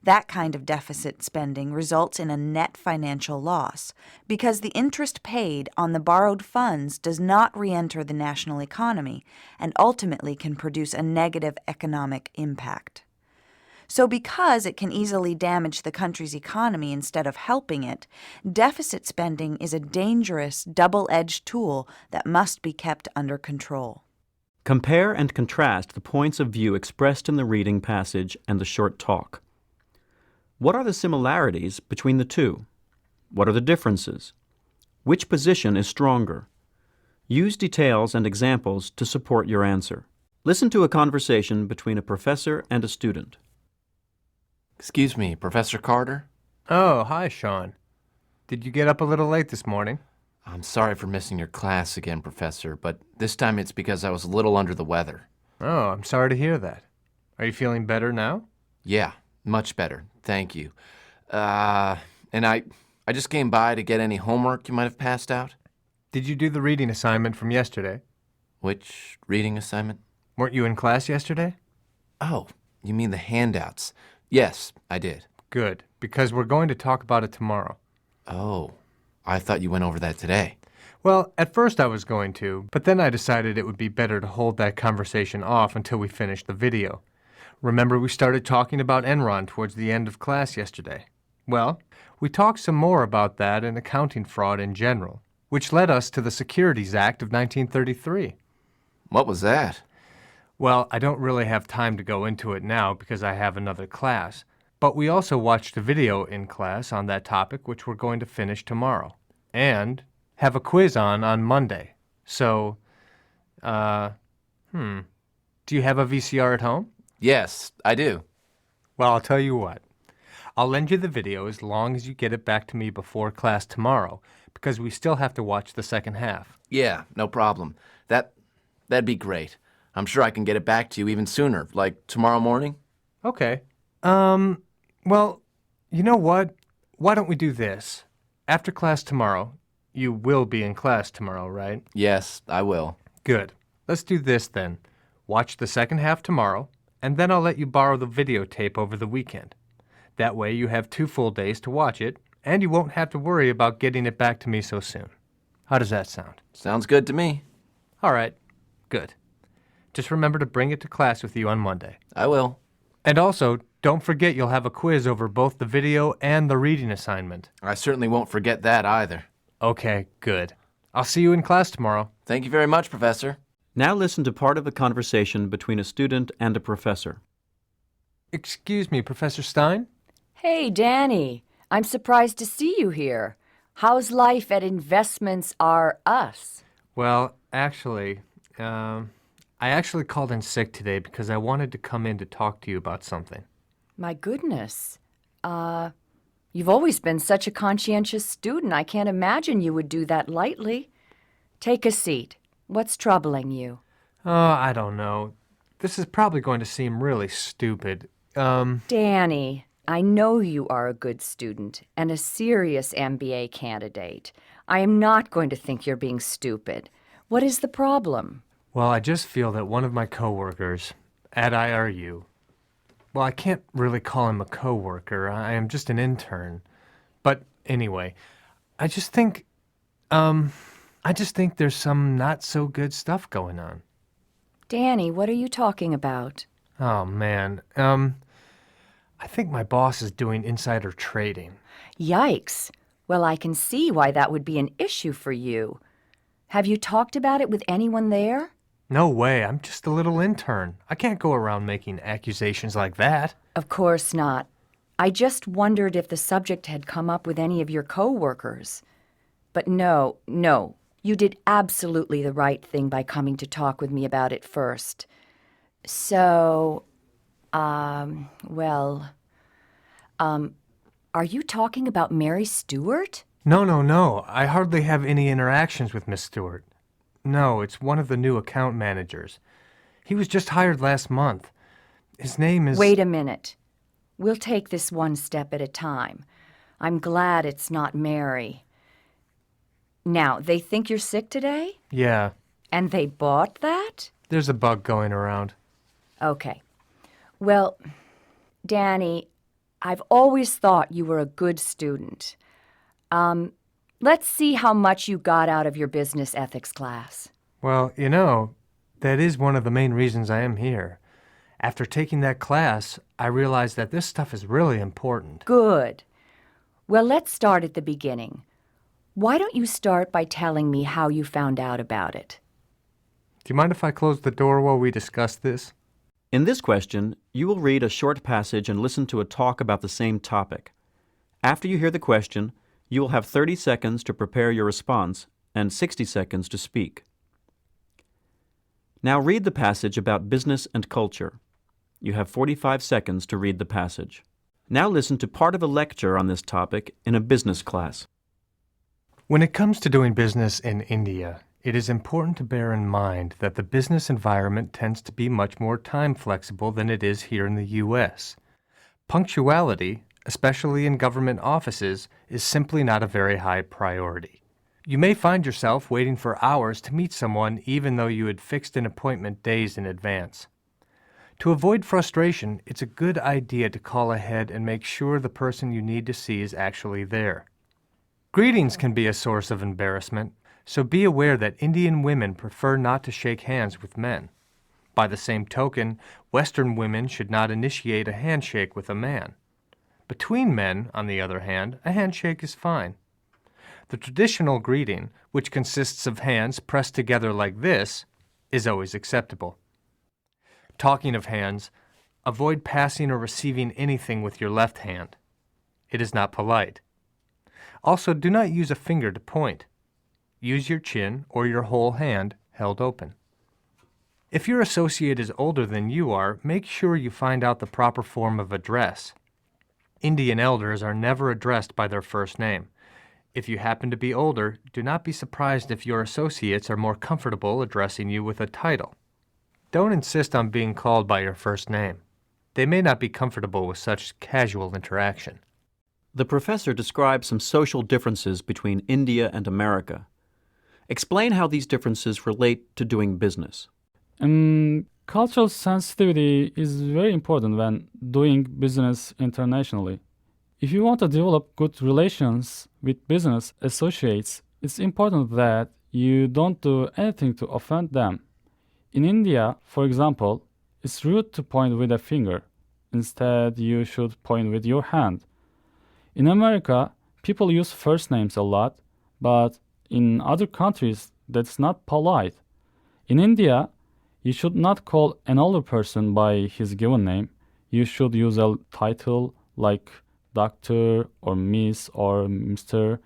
That kind of deficit spending results in a net financial loss because the interest paid on the borrowed funds does not re-enter the national economy and ultimately can produce a negative economic impact. So because it can easily damage the country's economy instead of helping it, deficit spending is a dangerous, double-edged tool that must be kept under control. Compare and contrast the points of view expressed in the reading passage and the short talk. What are the similarities between the two? What are the differences? Which position is stronger? Use details and examples to support your answer. Listen to a conversation between a professor and a student. Excuse me, Professor Carter? Oh, hi, Sean. Did you get up a little late this morning? I'm sorry for missing your class again, Professor, but this time it's because I was a little under the weather. Oh, I'm sorry to hear that. Are you feeling better now? Yeah, much better. Thank you. And I just came by to get any homework you might have passed out. Did you do the reading assignment from yesterday? Which reading assignment? Weren't you in class yesterday? Oh, you mean the handouts. Yes, I did. Good, because we're going to talk about it tomorrow. Oh, I thought you went over that today. Well, at first I was going to, but then I decided it would be better to hold that conversation off until we finished the video. Remember we started talking about Enron towards the end of class yesterday? Well, we talked some more about that and accounting fraud in general, which led us to the Securities Act of 1933. What was that? Well, I don't really have time to go into it now because I have another class, but we also watched a video in class on that topic which we're going to finish tomorrow, and have a quiz on Monday. So, do you have a VCR at home? Yes, I do. Well, I'll tell you what. I'll lend you the video as long as you get it back to me before class tomorrow, because we still have to watch the second half. Yeah, no problem. That'd be great. I'm sure I can get it back to you even sooner, like tomorrow morning. Okay. Well, you know what? Why don't we do this? After class tomorrow, you will be in class tomorrow, right? Yes, I will. Good. Let's do this then. Watch the second half tomorrow, and then I'll let you borrow the videotape over the weekend. That way you have 2 full days to watch it, and you won't have to worry about getting it back to me so soon. How does that sound? Sounds good to me. All right. Good. Just remember to bring it to class with you on Monday. I will. And also, don't forget you'll have a quiz over both the video and the reading assignment. I certainly won't forget that either. Okay, good. I'll see you in class tomorrow. Thank you very much, Professor. Now listen to part of a conversation between a student and a professor. Excuse me, Professor Stein? Hey, Danny. I'm surprised to see you here. How's life at Investments R Us? Well, actually, I actually called in sick today because I wanted to come in to talk to you about something. My goodness. You've always been such a conscientious student. I can't imagine you would do that lightly. Take a seat. What's troubling you? Oh, I don't know. This is probably going to seem really stupid. Danny, I know you are a good student and a serious MBA candidate. I am not going to think you're being stupid. What is the problem? Well, I just feel that one of my coworkers at IRU, well, I can't really call him a coworker. I am just an intern. But anyway, I just think there's some not so good stuff going on. Danny, what are you talking about? Oh, man. I think my boss is doing insider trading. Yikes. Well, I can see why that would be an issue for you. Have you talked about it with anyone there? No way. I'm just a little intern. I can't go around making accusations like that. Of course not. I just wondered if the subject had come up with any of your coworkers. But no, you did absolutely the right thing by coming to talk with me about it first. So, are you talking about Mary Stewart? No. I hardly have any interactions with Miss Stewart. No, it's one of the new account managers. He was just hired last month. His name is... Wait a minute. We'll take this one step at a time. I'm glad it's not Mary. Now, they think you're sick today? Yeah. And they bought that? There's a bug going around. Okay. Well, Danny, I've always thought you were a good student. Let's see how much you got out of your business ethics class. Well, that is one of the main reasons I am here. After taking that class, I realized that this stuff is really important. Good. Well, let's start at the beginning. Why don't you start by telling me how you found out about it? Do you mind if I close the door while we discuss this? In this question, you will read a short passage and listen to a talk about the same topic. After you hear the question, You will have 30 seconds to prepare your response and 60 seconds to speak. Now read the passage about business and culture. You have 45 seconds to read the passage. Now listen to part of a lecture on this topic in a business class. When it comes to doing business in India, it is important to bear in mind that the business environment tends to be much more time flexible than it is here in the U.S. Punctuality, especially in government offices, is simply not a very high priority. You may find yourself waiting for hours to meet someone even though you had fixed an appointment days in advance. To avoid frustration, it's a good idea to call ahead and make sure the person you need to see is actually there. Greetings can be a source of embarrassment, so be aware that Indian women prefer not to shake hands with men. By the same token, Western women should not initiate a handshake with a man. Between men, on the other hand, a handshake is fine. The traditional greeting, which consists of hands pressed together like this, is always acceptable. Talking of hands, avoid passing or receiving anything with your left hand. It is not polite. Also, do not use a finger to point. Use your chin or your whole hand held open. If your associate is older than you are, make sure you find out the proper form of address. Indian elders are never addressed by their first name. If you happen to be older, do not be surprised if your associates are more comfortable addressing you with a title. Don't insist on being called by your first name. They may not be comfortable with such casual interaction. The professor describes some social differences between India and America. Explain how these differences relate to doing business. Cultural sensitivity is very important when doing business internationally. If you want to develop good relations with business associates, it's important that you don't do anything to offend them. In India, for example, it's rude to point with a finger. Instead, you should point with your hand. In America, people use first names a lot, but in other countries, that's not polite. In India, you should not call an older person by his given name. You should use a title like Doctor or Miss or Mr.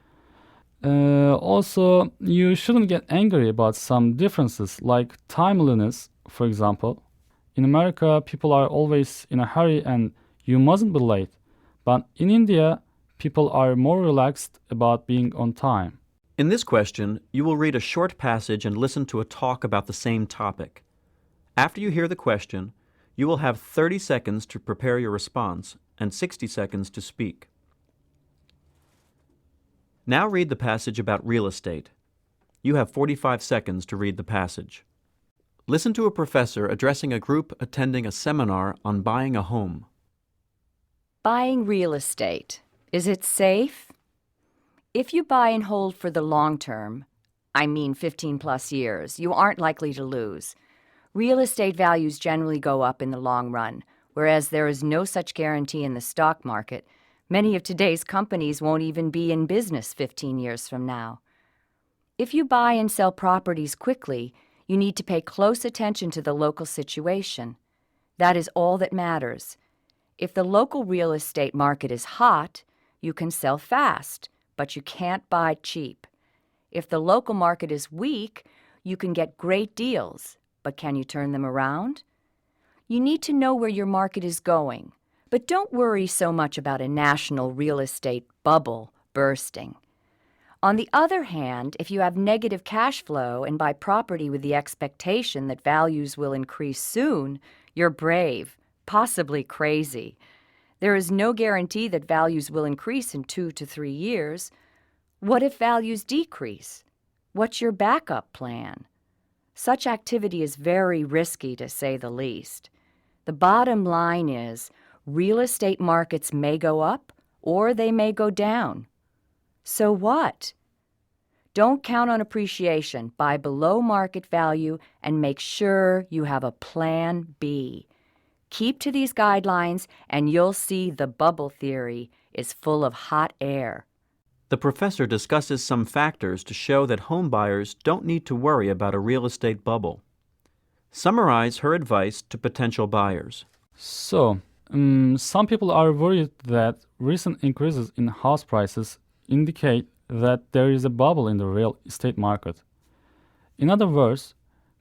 Also, you shouldn't get angry about some differences like timeliness, for example. In America, people are always in a hurry and you mustn't be late. But in India, people are more relaxed about being on time. In this question, you will read a short passage and listen to a talk about the same topic. After you hear the question, you will have 30 seconds to prepare your response and 60 seconds to speak. Now read the passage about real estate. You have 45 seconds to read the passage. Listen to a professor addressing a group attending a seminar on buying a home. Buying real estate. Is it safe? If you buy and hold for the long term, I mean 15 plus years, you aren't likely to lose. Real estate values generally go up in the long run, whereas there is no such guarantee in the stock market. Many of today's companies won't even be in business 15 years from now. If you buy and sell properties quickly, you need to pay close attention to the local situation. That is all that matters. If the local real estate market is hot, you can sell fast, but you can't buy cheap. If the local market is weak, you can get great deals, but can you turn them around? You need to know where your market is going, but don't worry so much about a national real estate bubble bursting. On the other hand, if you have negative cash flow and buy property with the expectation that values will increase soon, you're brave, possibly crazy. There is no guarantee that values will increase in 2 to 3 years. What if values decrease? What's your backup plan? Such activity is very risky, to say the least. The bottom line is, real estate markets may go up or they may go down. So what? Don't count on appreciation. Buy below market value and make sure you have a plan B. Keep to these guidelines and you'll see the bubble theory is full of hot air. The professor discusses some factors to show that home buyers don't need to worry about a real estate bubble. Summarize her advice to potential buyers. So, some people are worried that recent increases in house prices indicate that there is a bubble in the real estate market. In other words,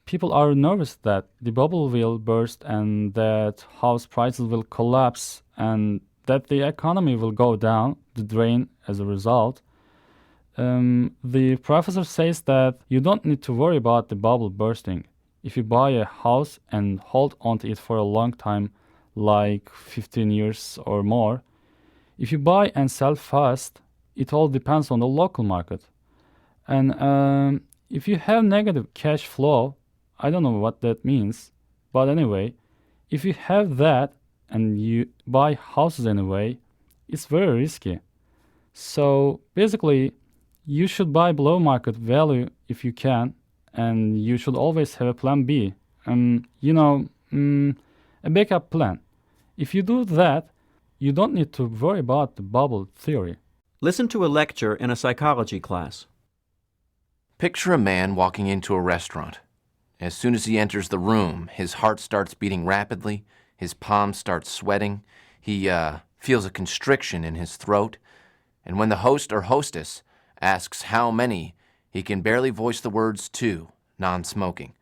people are nervous that the bubble will burst and that house prices will collapse and that the economy will go down the drain as a result. The professor says that you don't need to worry about the bubble bursting. If you buy a house and hold onto it for a long time, like 15 years or more, if you buy and sell fast, it all depends on the local market. And if you have negative cash flow, I don't know what that means, but anyway, if you have that and you buy houses anyway, it's very risky. So basically, you should buy below market value if you can, and you should always have a plan B. A backup plan. If you do that, you don't need to worry about the bubble theory. Listen to a lecture in a psychology class. Picture a man walking into a restaurant. As soon as he enters the room, his heart starts beating rapidly, his palms start sweating, he feels a constriction in his throat, and when the host or hostess asks how many, he can barely voice the words two, non-smoking.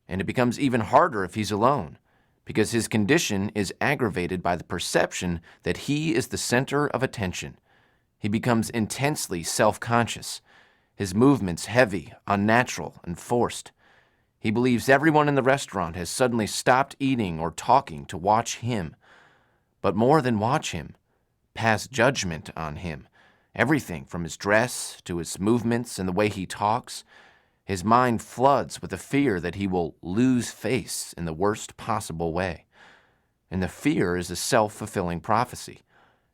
And it becomes even harder if he's alone, because his condition is aggravated by the perception that he is the center of attention. He becomes intensely self-conscious, his movements heavy, unnatural, and forced. He believes everyone in the restaurant has suddenly stopped eating or talking to watch him. But more than watch him, pass judgment on him. Everything from his dress to his movements and the way he talks. His mind floods with the fear that he will lose face in the worst possible way. And the fear is a self-fulfilling prophecy.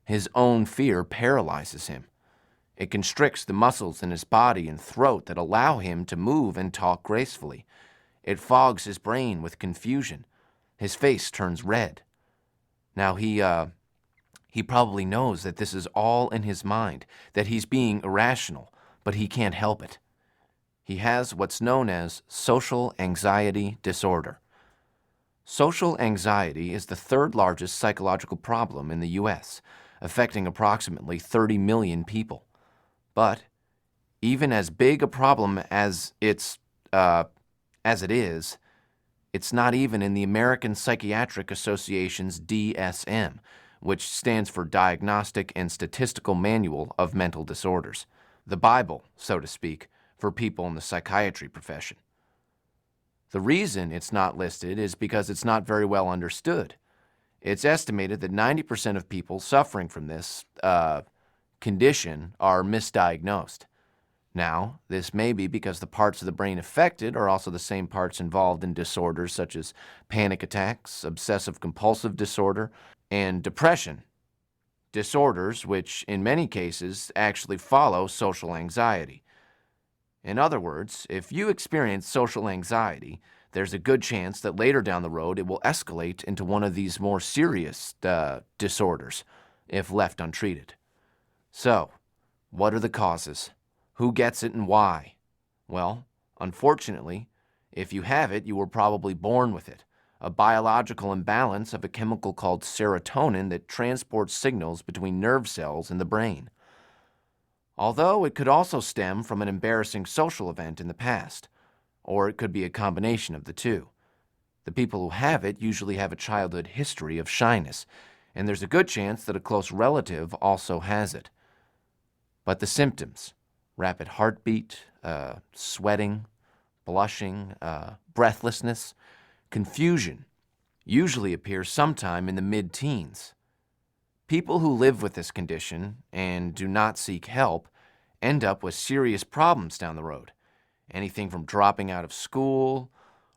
His own fear paralyzes him. It constricts the muscles in his body and throat that allow him to move and talk gracefully. It fogs his brain with confusion. His face turns red. Now he probably knows that this is all in his mind, that he's being irrational, but he can't help it. He has what's known as social anxiety disorder. Social anxiety is the third largest psychological problem in the U.S., affecting approximately 30 million people. But even as big a problem as it is, it's not even in the American Psychiatric Association's DSM, which stands for Diagnostic and Statistical Manual of Mental Disorders, the Bible, so to speak, for people in the psychiatry profession. The reason it's not listed is because it's not very well understood. It's estimated that 90% of people suffering from this condition are misdiagnosed. Now, this may be because the parts of the brain affected are also the same parts involved in disorders such as panic attacks, obsessive-compulsive disorder, and depression, disorders which, in many cases, actually follow social anxiety. In other words, if you experience social anxiety, there's a good chance that later down the road it will escalate into one of these more serious disorders if left untreated. So, what are the causes? Who gets it and why? Well, unfortunately, if you have it, you were probably born with it, a biological imbalance of a chemical called serotonin that transports signals between nerve cells in the brain. Although it could also stem from an embarrassing social event in the past, or it could be a combination of the two. The people who have it usually have a childhood history of shyness, and there's a good chance that a close relative also has it. But the symptoms, rapid heartbeat, sweating, blushing, breathlessness, confusion, usually appear sometime in the mid-teens. People who live with this condition and do not seek help end up with serious problems down the road. Anything from dropping out of school,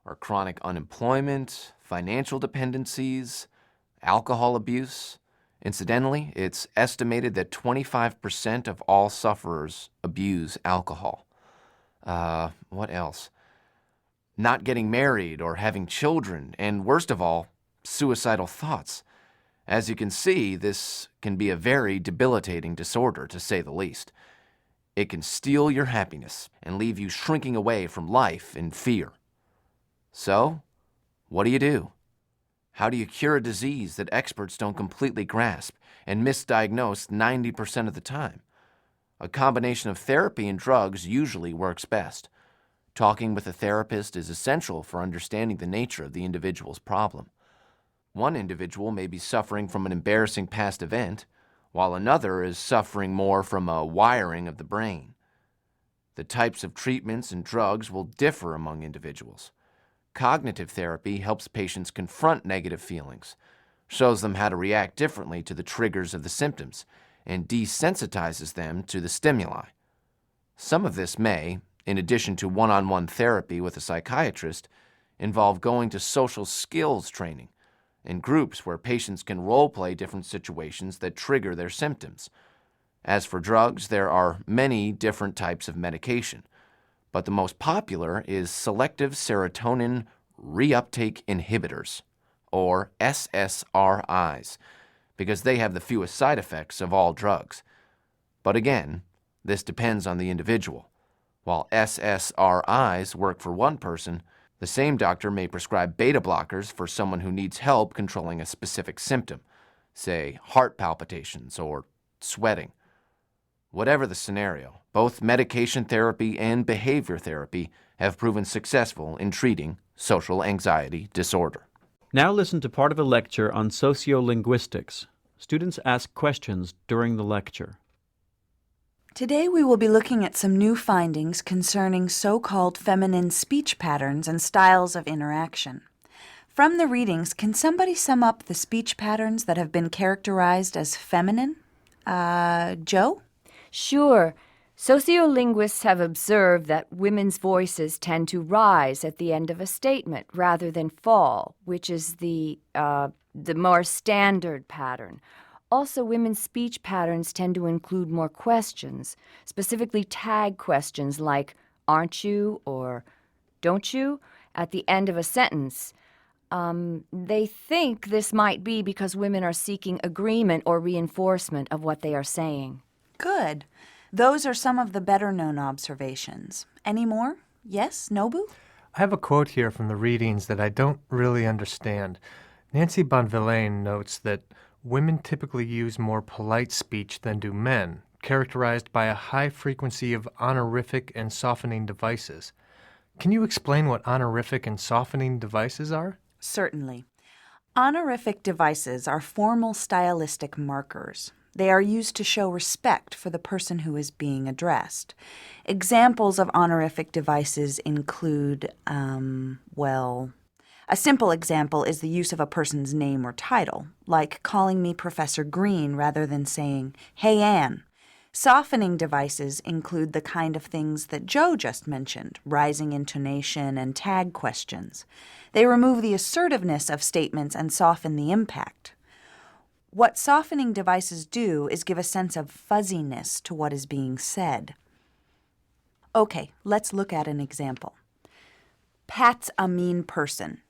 or chronic unemployment, financial dependencies, alcohol abuse. Incidentally, it's estimated that 25% of all sufferers abuse alcohol. What else? Not getting married or having children, and worst of all, suicidal thoughts. As you can see, this can be a very debilitating disorder, to say the least. It can steal your happiness and leave you shrinking away from life in fear. So, what do? How do you cure a disease that experts don't completely grasp and misdiagnose 90% of the time? A combination of therapy and drugs usually works best. Talking with a therapist is essential for understanding the nature of the individual's problem. One individual may be suffering from an embarrassing past event, while another is suffering more from a wiring of the brain. The types of treatments and drugs will differ among individuals. Cognitive therapy helps patients confront negative feelings, shows them how to react differently to the triggers of the symptoms, and desensitizes them to the stimuli. Some of this may, in addition to one-on-one therapy with a psychiatrist, involve going to social skills training in groups where patients can role-play different situations that trigger their symptoms. As for drugs, there are many different types of medication, but the most popular is selective serotonin reuptake inhibitors, or SSRIs, because they have the fewest side effects of all drugs. But again, this depends on the individual. While SSRIs work for one person, the same doctor may prescribe beta blockers for someone who needs help controlling a specific symptom, say heart palpitations or sweating. Whatever the scenario, both medication therapy and behavior therapy have proven successful in treating social anxiety disorder. Now listen to part of a lecture on sociolinguistics. Students ask questions during the lecture. Today we will be looking at some new findings concerning so-called feminine speech patterns and styles of interaction. From the readings, can somebody sum up the speech patterns that have been characterized as feminine? Joe? Sure. Sociolinguists have observed that women's voices tend to rise at the end of a statement rather than fall, which is the more standard pattern. Also, women's speech patterns tend to include more questions, specifically tag questions like "aren't you?" or "don't you?" at the end of a sentence. They think this might be because women are seeking agreement or reinforcement of what they are saying. Good. Those are some of the better-known observations. Any more? Yes, Nobu? I have a quote here from the readings that I don't really understand. Nancy Bonvillain notes that women typically use more polite speech than do men, characterized by a high frequency of honorific and softening devices. Can you explain what honorific and softening devices are? Certainly. Honorific devices are formal stylistic markers. They are used to show respect for the person who is being addressed. Examples of honorific devices include, a simple example is the use of a person's name or title, like calling me Professor Green rather than saying, "Hey, Anne." Softening devices include the kind of things that Joe just mentioned, rising intonation and tag questions. They remove the assertiveness of statements and soften the impact. What softening devices do is give a sense of fuzziness to what is being said. Okay, let's look at an example. Pat's a mean person.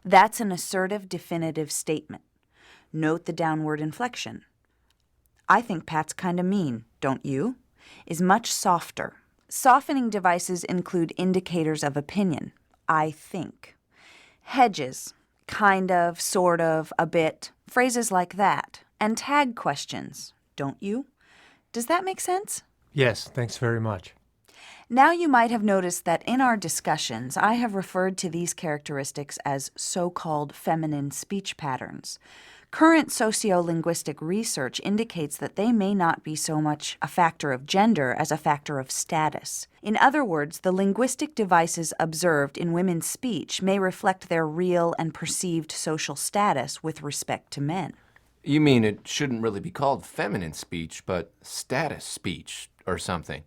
That's an assertive, definitive statement. Note the downward inflection. I think Pat's kinda mean, don't you? Is much softer. Softening devices include indicators of opinion. I think. Hedges. Kind of, sort of, a bit. Phrases like that. And tag questions, don't you? Does that make sense? Yes, thanks very much. Now you might have noticed that in our discussions, I have referred to these characteristics as so-called feminine speech patterns. Current sociolinguistic research indicates that they may not be so much a factor of gender as a factor of status. In other words, the linguistic devices observed in women's speech may reflect their real and perceived social status with respect to men. You mean it shouldn't really be called feminine speech, but status speech or something?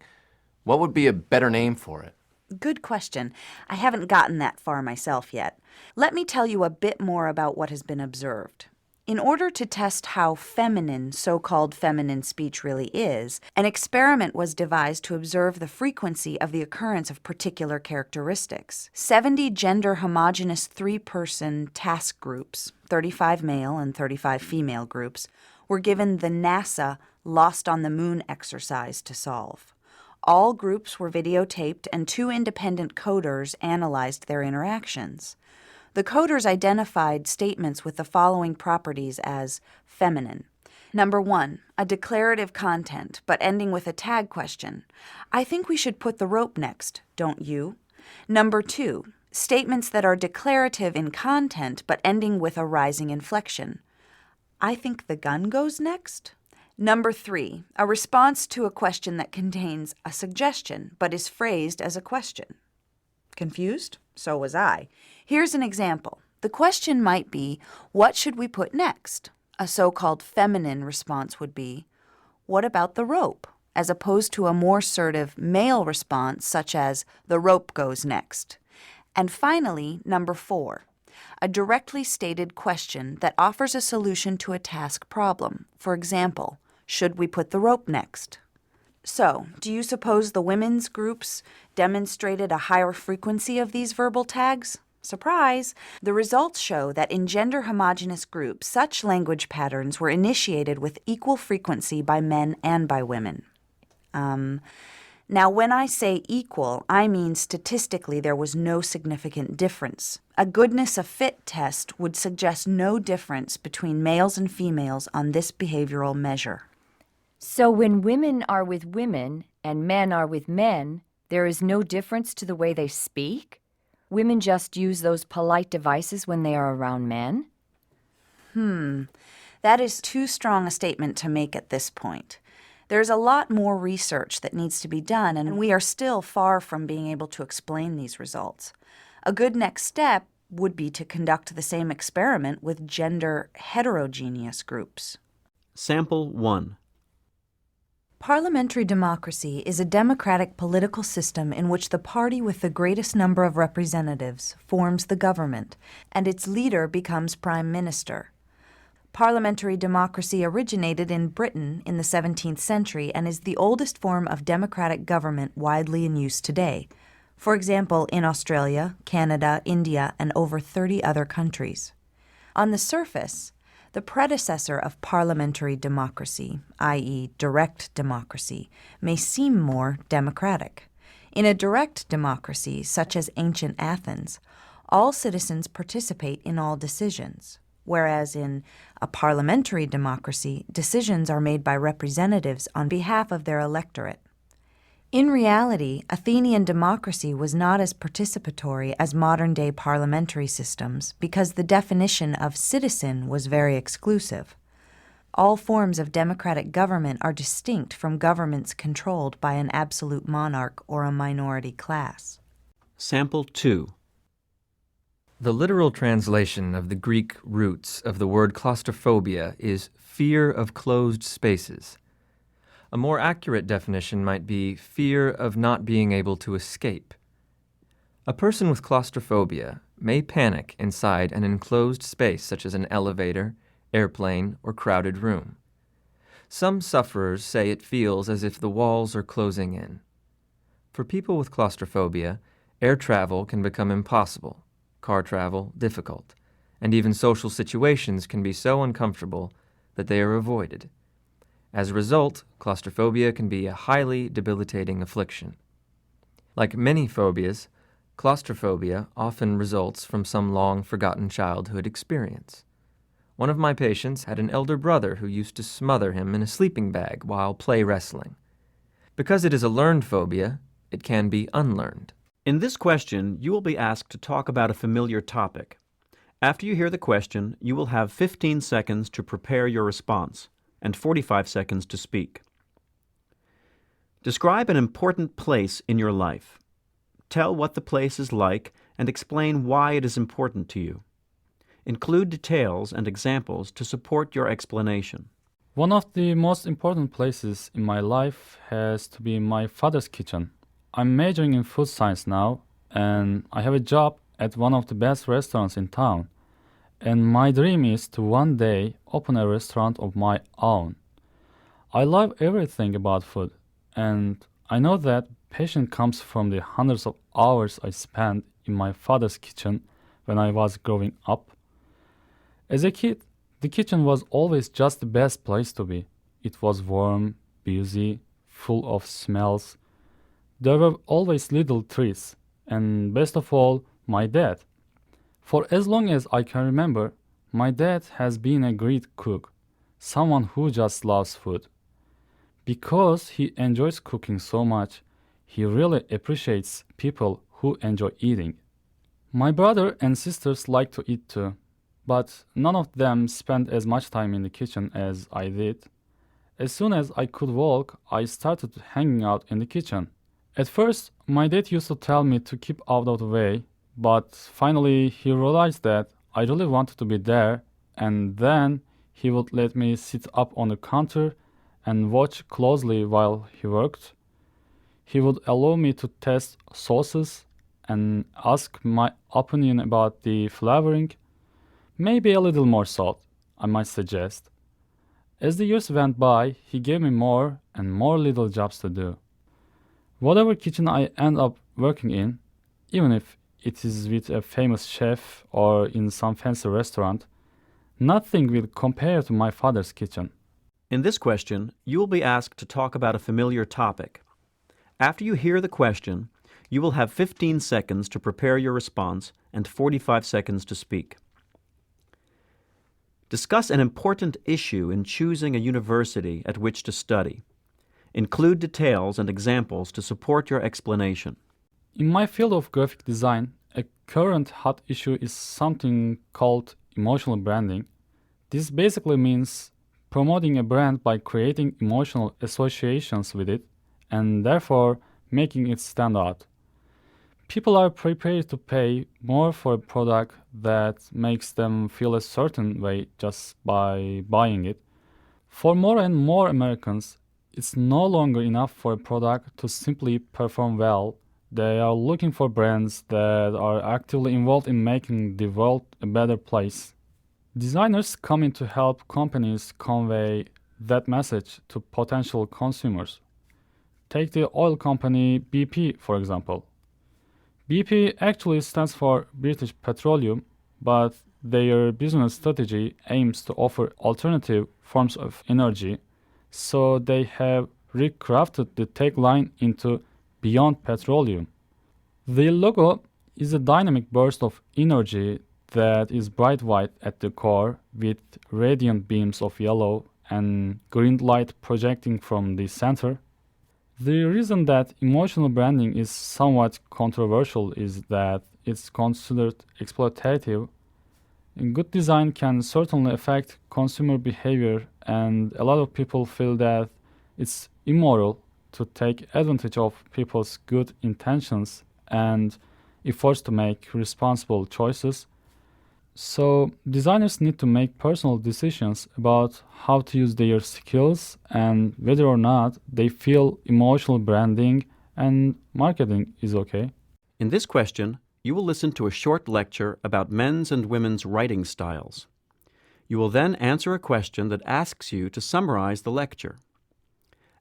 What would be a better name for it? Good question. I haven't gotten that far myself yet. Let me tell you a bit more about what has been observed. In order to test how feminine so-called feminine speech really is, an experiment was devised to observe the frequency of the occurrence of particular characteristics. 70 gender-homogeneous three-person task groups, 35 male and 35 female groups, were given the NASA Lost on the Moon exercise to solve. All groups were videotaped and 2 independent coders analyzed their interactions. The coders identified statements with the following properties as feminine. Number 1, a declarative content, but ending with a tag question. I think we should put the rope next, don't you? Number 2, statements that are declarative in content, but ending with a rising inflection. I think the gun goes next. Number 3, a response to a question that contains a suggestion, but is phrased as a question. Confused? So was I. Here's an example. The question might be, what should we put next? A so-called feminine response would be, what about the rope? As opposed to a more assertive male response such as, the rope goes next. And finally, number 4, a directly stated question that offers a solution to a task problem. For example, should we put the rope next? So, do you suppose the women's groups demonstrated a higher frequency of these verbal tags? Surprise! The results show that in gender-homogeneous groups, such language patterns were initiated with equal frequency by men and by women. Now, when I say equal, I mean statistically there was no significant difference. A goodness of fit test would suggest no difference between males and females on this behavioral measure. So when women are with women and men are with men, there is no difference to the way they speak? Women just use those polite devices when they are around men? That is too strong a statement to make at this point. There's a lot more research that needs to be done, and we are still far from being able to explain these results. A good next step would be to conduct the same experiment with gender heterogeneous groups. Sample 1. Parliamentary democracy is a democratic political system in which the party with the greatest number of representatives forms the government, and its leader becomes prime minister. Parliamentary democracy originated in Britain in the 17th century and is the oldest form of democratic government widely in use today. For example, in Australia, Canada, India, and over 30 other countries. On the surface, the predecessor of parliamentary democracy, i.e., direct democracy, may seem more democratic. In a direct democracy, such as ancient Athens, all citizens participate in all decisions, whereas in a parliamentary democracy, decisions are made by representatives on behalf of their electorate. In reality, Athenian democracy was not as participatory as modern-day parliamentary systems because the definition of citizen was very exclusive. All forms of democratic government are distinct from governments controlled by an absolute monarch or a minority class. Sample 2. The literal translation of the Greek roots of the word claustrophobia is fear of closed spaces. A more accurate definition might be fear of not being able to escape. A person with claustrophobia may panic inside an enclosed space such as an elevator, airplane, or crowded room. Some sufferers say it feels as if the walls are closing in. For people with claustrophobia, air travel can become impossible, car travel difficult, and even social situations can be so uncomfortable that they are avoided. As a result, claustrophobia can be a highly debilitating affliction. Like many phobias, claustrophobia often results from some long-forgotten childhood experience. One of my patients had an elder brother who used to smother him in a sleeping bag while play wrestling. Because it is a learned phobia, it can be unlearned. In this question, you will be asked to talk about a familiar topic. After you hear the question, you will have 15 seconds to prepare your response and 45 seconds to speak. Describe an important place in your life. Tell what the place is like and explain why it is important to you. Include details and examples to support your explanation. One of the most important places in my life has to be my father's kitchen. I'm majoring in food science now, and I have a job at one of the best restaurants in town. And my dream is to one day open a restaurant of my own. I love everything about food, and I know that passion comes from the hundreds of hours I spent in my father's kitchen when I was growing up. As a kid, the kitchen was always just the best place to be. It was warm, busy, full of smells. There were always little treats, and best of all, my dad. For as long as I can remember, my dad has been a great cook, someone who just loves food. Because he enjoys cooking so much, he really appreciates people who enjoy eating. My brother and sisters like to eat too, but none of them spend as much time in the kitchen as I did. As soon as I could walk, I started hanging out in the kitchen. At first, my dad used to tell me to keep out of the way, but finally he realized that I really wanted to be there, and then he would let me sit up on the counter and watch closely while he worked. He would allow me to test sauces and ask my opinion about the flavoring. Maybe a little more salt, I might suggest. As the years went by, he gave me more and more little jobs to do. Whatever kitchen I end up working in, even if it is with a famous chef or in some fancy restaurant, nothing will compare to my father's kitchen. In this question, you will be asked to talk about a familiar topic. After you hear the question, you will have 15 seconds to prepare your response and 45 seconds to speak. Discuss an important issue in choosing a university at which to study. Include details and examples to support your explanation. In my field of graphic design, a current hot issue is something called emotional branding. This basically means promoting a brand by creating emotional associations with it and therefore making it stand out. People are prepared to pay more for a product that makes them feel a certain way just by buying it. For more and more Americans, it's no longer enough for a product to simply perform well. They are looking for brands that are actively involved in making the world a better place. Designers come in to help companies convey that message to potential consumers. Take the oil company BP, for example. BP actually stands for British Petroleum, but their business strategy aims to offer alternative forms of energy, so they have recrafted the tagline into Beyond Petroleum. The logo is a dynamic burst of energy that is bright white at the core with radiant beams of yellow and green light projecting from the center. The reason that emotional branding is somewhat controversial is that it's considered exploitative. Good design can certainly affect consumer behavior, and a lot of people feel that it's immoral to take advantage of people's good intentions and efforts to make responsible choices. So designers need to make personal decisions about how to use their skills and whether or not they feel emotional branding and marketing is okay. In this question, you will listen to a short lecture about men's and women's writing styles. You will then answer a question that asks you to summarize the lecture.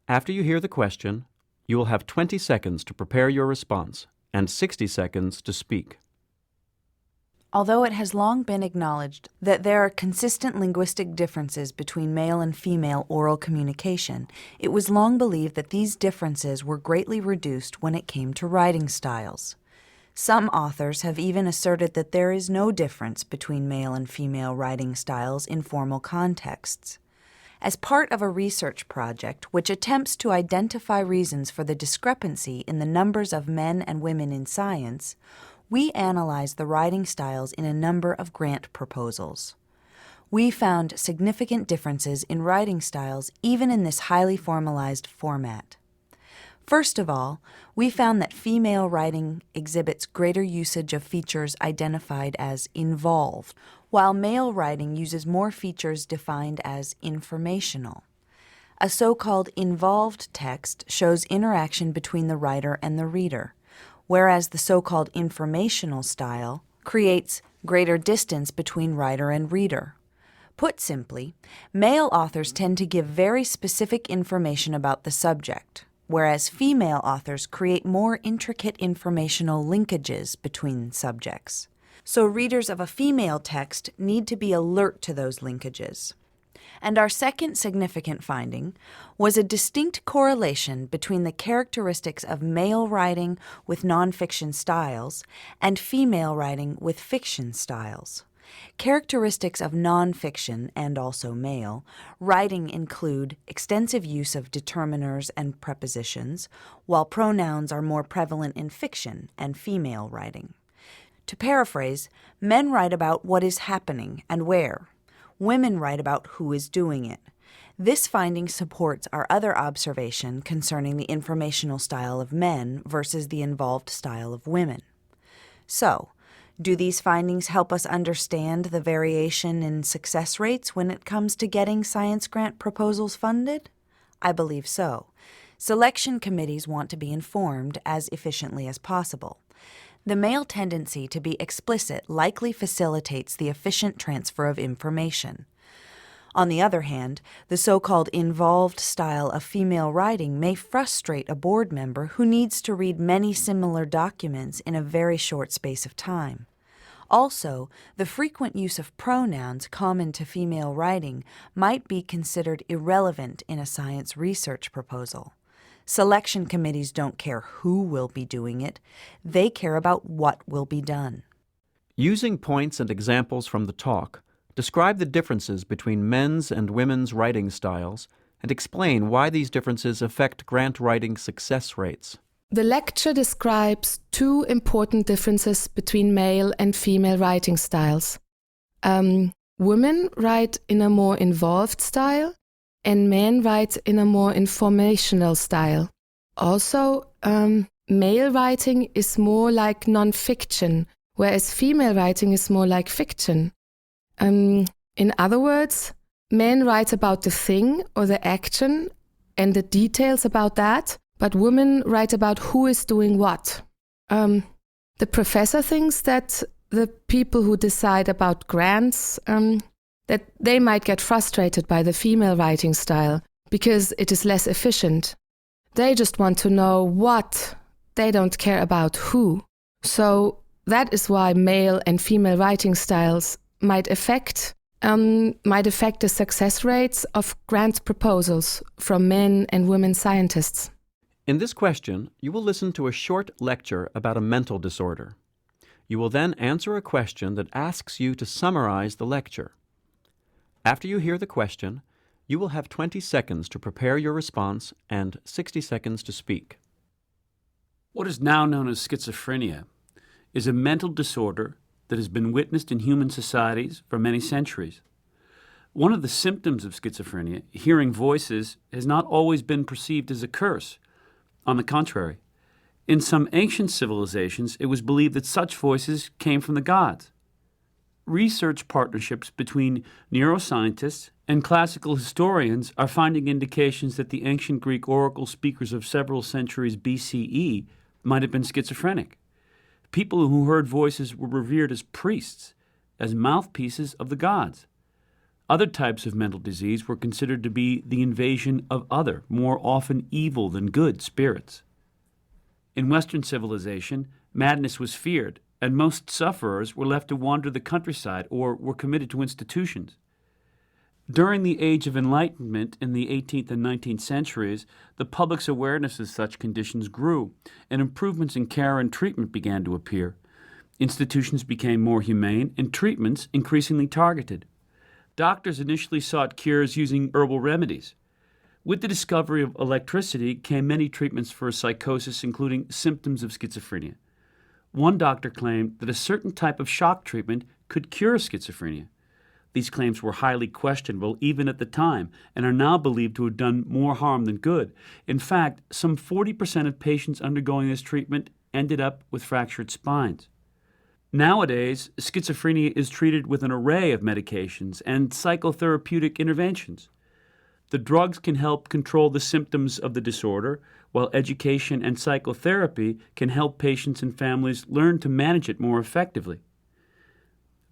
After you hear the question, you will have 20 seconds to prepare your response and 60 seconds to speak. Although it has long been acknowledged that there are consistent linguistic differences between male and female oral communication, it was long believed that these differences were greatly reduced when it came to writing styles. Some authors have even asserted that there is no difference between male and female writing styles in formal contexts. As part of a research project which attempts to identify reasons for the discrepancy in the numbers of men and women in science, we analyzed the writing styles in a number of grant proposals. We found significant differences in writing styles even in this highly formalized format. First of all, we found that female writing exhibits greater usage of features identified as involved, while male writing uses more features defined as informational. A so-called involved text shows interaction between the writer and the reader, whereas the so-called informational style creates greater distance between writer and reader. Put simply, male authors tend to give very specific information about the subject, whereas female authors create more intricate informational linkages between subjects. So readers of a female text need to be alert to those linkages. And our second significant finding was a distinct correlation between the characteristics of male writing with nonfiction styles and female writing with fiction styles. Characteristics of nonfiction, and also male, writing include extensive use of determiners and prepositions, while pronouns are more prevalent in fiction and female writing. To paraphrase, men write about what is happening and where. Women write about who is doing it. This finding supports our other observation concerning the informational style of men versus the involved style of women. So, do these findings help us understand the variation in success rates when it comes to getting science grant proposals funded? I believe so. Selection committees want to be informed as efficiently as possible. The male tendency to be explicit likely facilitates the efficient transfer of information. On the other hand, the so-called involved style of female writing may frustrate a board member who needs to read many similar documents in a very short space of time. Also, the frequent use of pronouns common to female writing might be considered irrelevant in a science research proposal. Selection committees don't care who will be doing it, they care about what will be done. Using points and examples from the talk, describe the differences between men's and women's writing styles and explain why these differences affect grant writing success rates. The lecture describes two important differences between male and female writing styles. Women write in a more involved style, and men write in a more informational style. Also, male writing is more like non-fiction, whereas female writing is more like fiction. In other words, men write about the thing or the action and the details about that, but women write about who is doing what. The professor thinks that the people who decide about grants, that they might get frustrated by the female writing style because it is less efficient. They just want to know what, they don't care about who. So that is why male and female writing styles might affect the success rates of grant proposals from men and women scientists. In this question, you will listen to a short lecture about a mental disorder. You will then answer a question that asks you to summarize the lecture. After you hear the question, you will have 20 seconds to prepare your response and 60 seconds to speak. What is now known as schizophrenia is a mental disorder that has been witnessed in human societies for many centuries. One of the symptoms of schizophrenia, hearing voices, has not always been perceived as a curse. On the contrary, in some ancient civilizations, it was believed that such voices came from the gods. Research partnerships between neuroscientists and classical historians are finding indications that the ancient Greek oracle speakers of several centuries BCE might have been schizophrenic. People who heard voices were revered as priests, as mouthpieces of the gods. Other types of mental disease were considered to be the invasion of other, more often evil than good, spirits. In Western civilization, madness was feared, and most sufferers were left to wander the countryside or were committed to institutions. During the Age of Enlightenment in the 18th and 19th centuries, the public's awareness of such conditions grew, and improvements in care and treatment began to appear. Institutions became more humane, and treatments increasingly targeted. Doctors initially sought cures using herbal remedies. With the discovery of electricity came many treatments for psychosis, including symptoms of schizophrenia. One doctor claimed that a certain type of shock treatment could cure schizophrenia. These claims were highly questionable even at the time and are now believed to have done more harm than good. In fact, some 40% of patients undergoing this treatment ended up with fractured spines. Nowadays, schizophrenia is treated with an array of medications and psychotherapeutic interventions. The drugs can help control the symptoms of the disorder, while education and psychotherapy can help patients and families learn to manage it more effectively.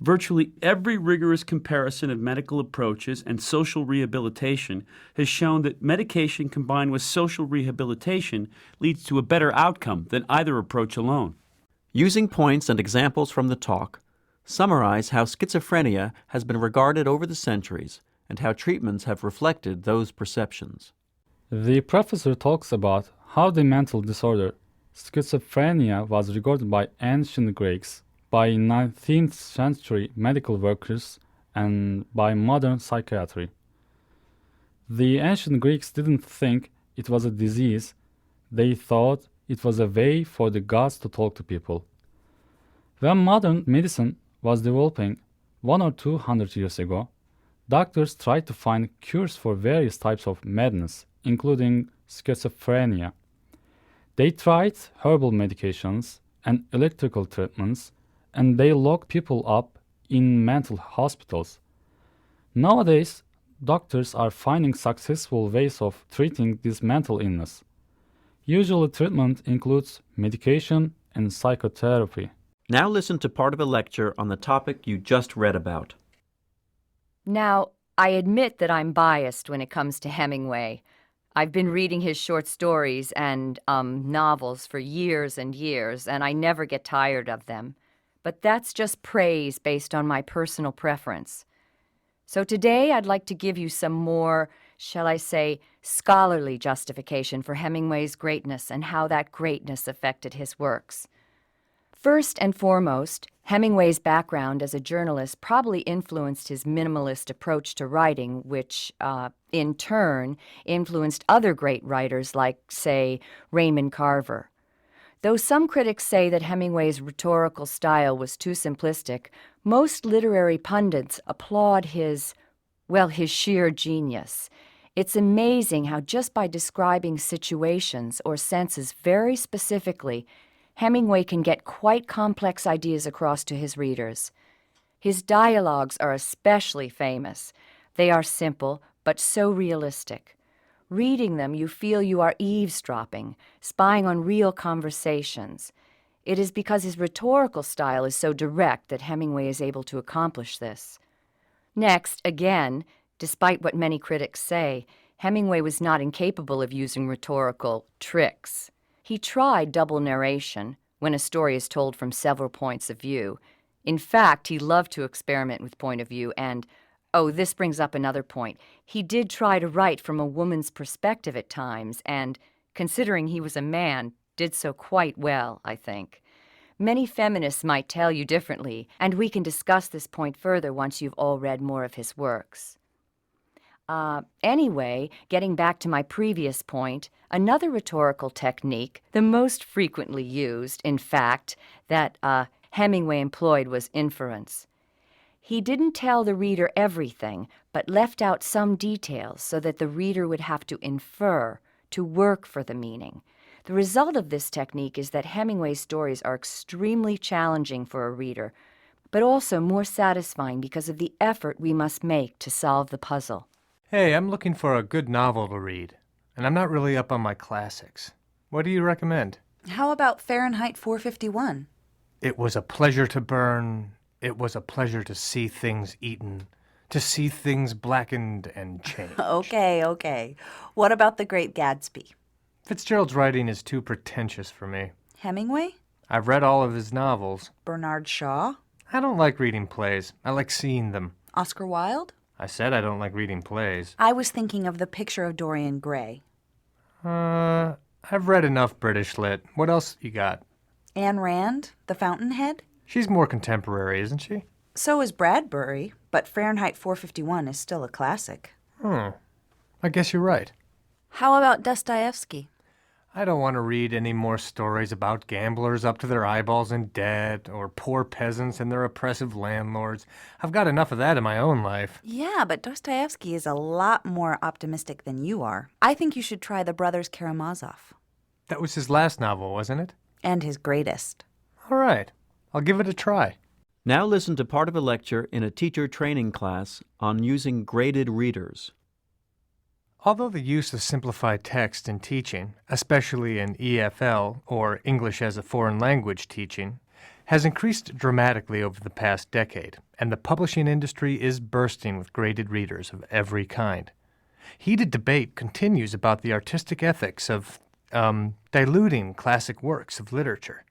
Virtually every rigorous comparison of medical approaches and social rehabilitation has shown that medication combined with social rehabilitation leads to a better outcome than either approach alone. Using points and examples from the talk, summarize how schizophrenia has been regarded over the centuries and how treatments have reflected those perceptions. The professor talks about how the mental disorder schizophrenia was regarded by ancient Greeks by 19th century medical workers and by modern psychiatry. The ancient Greeks didn't think it was a disease, they thought it was a way for the gods to talk to people. When modern medicine was developing 100 or 200 years ago, doctors tried to find cures for various types of madness, including schizophrenia. They tried herbal medications and electrical treatments, and they locked people up in mental hospitals. Nowadays, doctors are finding successful ways of treating this mental illness. Usually, treatment includes medication and psychotherapy. Now listen to part of a lecture on the topic you just read about. Now, I admit that I'm biased when it comes to Hemingway. I've been reading his short stories and novels for years and years, and I never get tired of them. But that's just praise based on my personal preference. So today I'd like to give you some more, shall I say, scholarly justification for Hemingway's greatness and how that greatness affected his works. First and foremost, Hemingway's background as a journalist probably influenced his minimalist approach to writing, which, in turn, influenced other great writers like, say, Raymond Carver. Though some critics say that Hemingway's rhetorical style was too simplistic, most literary pundits applaud his sheer genius. It's amazing how just by describing situations or senses very specifically, Hemingway can get quite complex ideas across to his readers. His dialogues are especially famous. They are simple, but so realistic. Reading them, you feel you are eavesdropping, spying on real conversations. It is because his rhetorical style is so direct that Hemingway is able to accomplish this. Next, again, despite what many critics say, Hemingway was not incapable of using rhetorical tricks. He tried double narration when a story is told from several points of view. In fact, he loved to experiment with point of view and, this brings up another point. He did try to write from a woman's perspective at times and, considering he was a man, did so quite well, I think. Many feminists might tell you differently, and we can discuss this point further once you've all read more of his works. Anyway, getting back to my previous point, another rhetorical technique, the most frequently used, in fact, that Hemingway employed was inference. He didn't tell the reader everything, but left out some details so that the reader would have to infer, to work for the meaning. The result of this technique is that Hemingway's stories are extremely challenging for a reader, but also more satisfying because of the effort we must make to solve the puzzle. Hey, I'm looking for a good novel to read, and I'm not really up on my classics. What do you recommend? How about Fahrenheit 451? It was a pleasure to burn. It was a pleasure to see things eaten, to see things blackened and changed. Okay. What about The Great Gatsby? Fitzgerald's writing is too pretentious for me. Hemingway? I've read all of his novels. Bernard Shaw? I don't like reading plays. I like seeing them. Oscar Wilde? I said I don't like reading plays. I was thinking of The Picture of Dorian Gray. I've read enough British lit. What else you got? Ayn Rand? The Fountainhead? She's more contemporary, isn't she? So is Bradbury, but Fahrenheit 451 is still a classic. I guess you're right. How about Dostoevsky? I don't want to read any more stories about gamblers up to their eyeballs in debt or poor peasants and their oppressive landlords. I've got enough of that in my own life. Yeah, but Dostoevsky is a lot more optimistic than you are. I think you should try The Brothers Karamazov. That was his last novel, wasn't it? And his greatest. All right. I'll give it a try. Now listen to part of a lecture in a teacher training class on using graded readers. Although the use of simplified text in teaching, especially in EFL, or English as a Foreign Language teaching, has increased dramatically over the past decade, and the publishing industry is bursting with graded readers of every kind. Heated debate continues about the artistic ethics of diluting classic works of literature.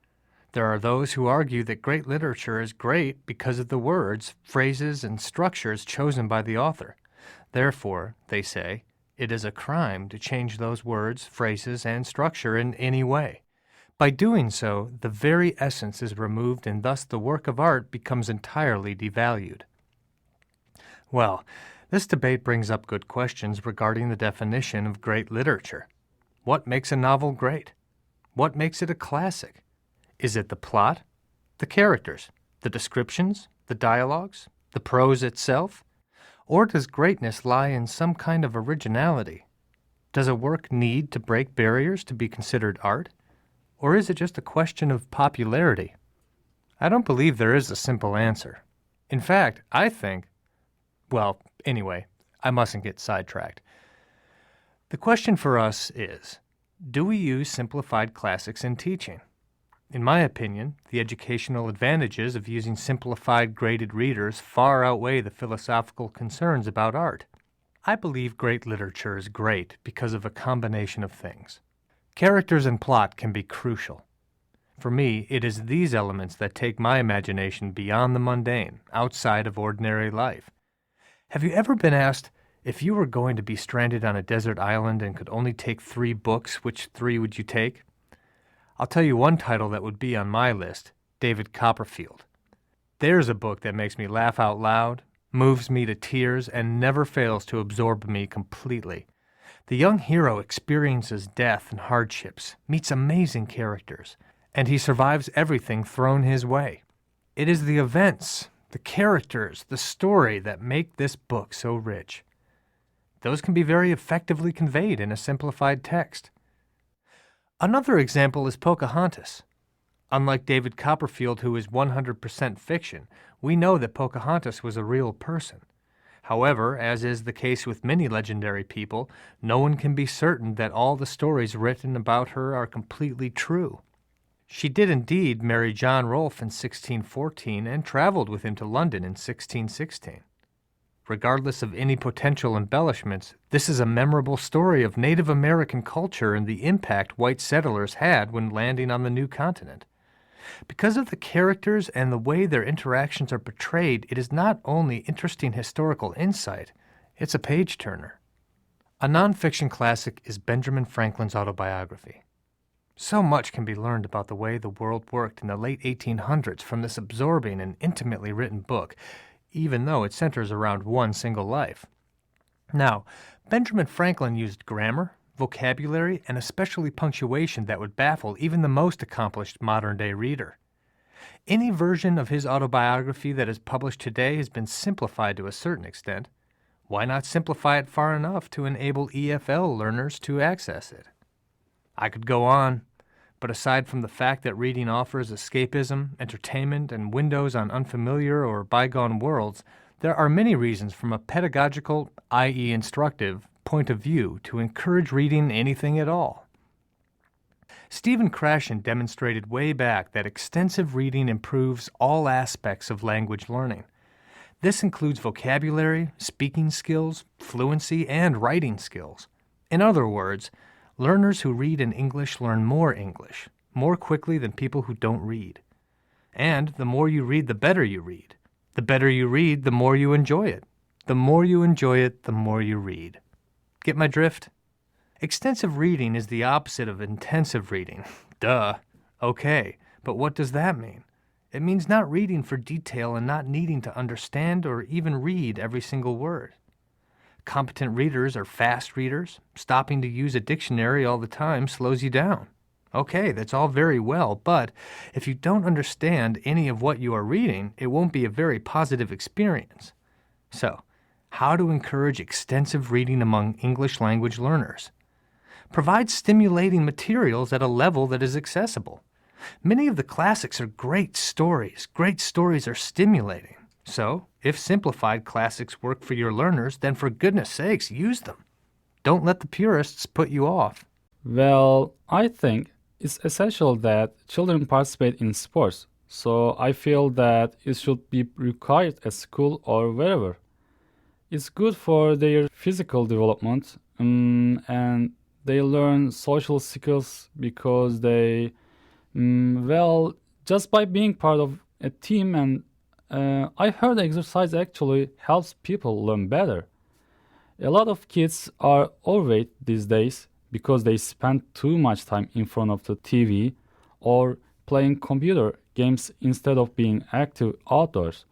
There are those who argue that great literature is great because of the words, phrases, and structures chosen by the author. Therefore, they say, it is a crime to change those words, phrases, and structure in any way. By doing so, the very essence is removed and thus the work of art becomes entirely devalued. Well, this debate brings up good questions regarding the definition of great literature. What makes a novel great? What makes it a classic? Is it the plot, the characters, the descriptions, the dialogues, the prose itself? Or does greatness lie in some kind of originality? Does a work need to break barriers to be considered art? Or is it just a question of popularity? I don't believe there is a simple answer. In fact, I think, well, anyway, I mustn't get sidetracked. The question for us is, do we use simplified classics in teaching? In my opinion, the educational advantages of using simplified graded readers far outweigh the philosophical concerns about art. I believe great literature is great because of a combination of things. Characters and plot can be crucial. For me, it is these elements that take my imagination beyond the mundane, outside of ordinary life. Have you ever been asked, if you were going to be stranded on a desert island and could only take 3 books, which 3 would you take? I'll tell you one title that would be on my list, David Copperfield. There's a book that makes me laugh out loud, moves me to tears, and never fails to absorb me completely. The young hero experiences death and hardships, meets amazing characters, and he survives everything thrown his way. It is the events, the characters, the story that make this book so rich. Those can be very effectively conveyed in a simplified text. Another example is Pocahontas. Unlike David Copperfield, who is 100% fiction, we know that Pocahontas was a real person. However, as is the case with many legendary people, no one can be certain that all the stories written about her are completely true. She did indeed marry John Rolfe in 1614 and traveled with him to London in 1616. Regardless of any potential embellishments, this is a memorable story of Native American culture and the impact white settlers had when landing on the new continent. Because of the characters and the way their interactions are portrayed, it is not only interesting historical insight, it's a page-turner. A nonfiction classic is Benjamin Franklin's autobiography. So much can be learned about the way the world worked in the late 1800s from this absorbing and intimately written book, even though it centers around one single life. Now, Benjamin Franklin used grammar, vocabulary, and especially punctuation that would baffle even the most accomplished modern-day reader. Any version of his autobiography that is published today has been simplified to a certain extent. Why not simplify it far enough to enable EFL learners to access it? I could go on, but aside from the fact that reading offers escapism, entertainment, and windows on unfamiliar or bygone worlds, there are many reasons from a pedagogical, i.e. instructive, point of view to encourage reading anything at all. Stephen Krashen demonstrated way back that extensive reading improves all aspects of language learning. This includes vocabulary, speaking skills, fluency, and writing skills. In other words, learners who read in English learn more English, more quickly than people who don't read. And the more you read, the better you read. The better you read, the more you enjoy it. The more you enjoy it, the more you read. Get my drift? Extensive reading is the opposite of intensive reading. Duh. Okay, but what does that mean? It means not reading for detail and not needing to understand or even read every single word. Competent readers are fast readers. Stopping to use a dictionary all the time slows you down. Okay, that's all very well, but if you don't understand any of what you are reading, it won't be a very positive experience. So, how to encourage extensive reading among English language learners? Provide stimulating materials at a level that is accessible. Many of the classics are great stories. Great stories are stimulating. So, if simplified classics work for your learners, then for goodness sakes, use them. Don't let the purists put you off. Well, I think it's essential that children participate in sports, so I feel that it should be required at school or wherever. It's good for their physical development, and they learn social skills because they, just by being part of a team, and I heard exercise actually helps people learn better. A lot of kids are overweight these days because they spend too much time in front of the TV or playing computer games instead of being active outdoors.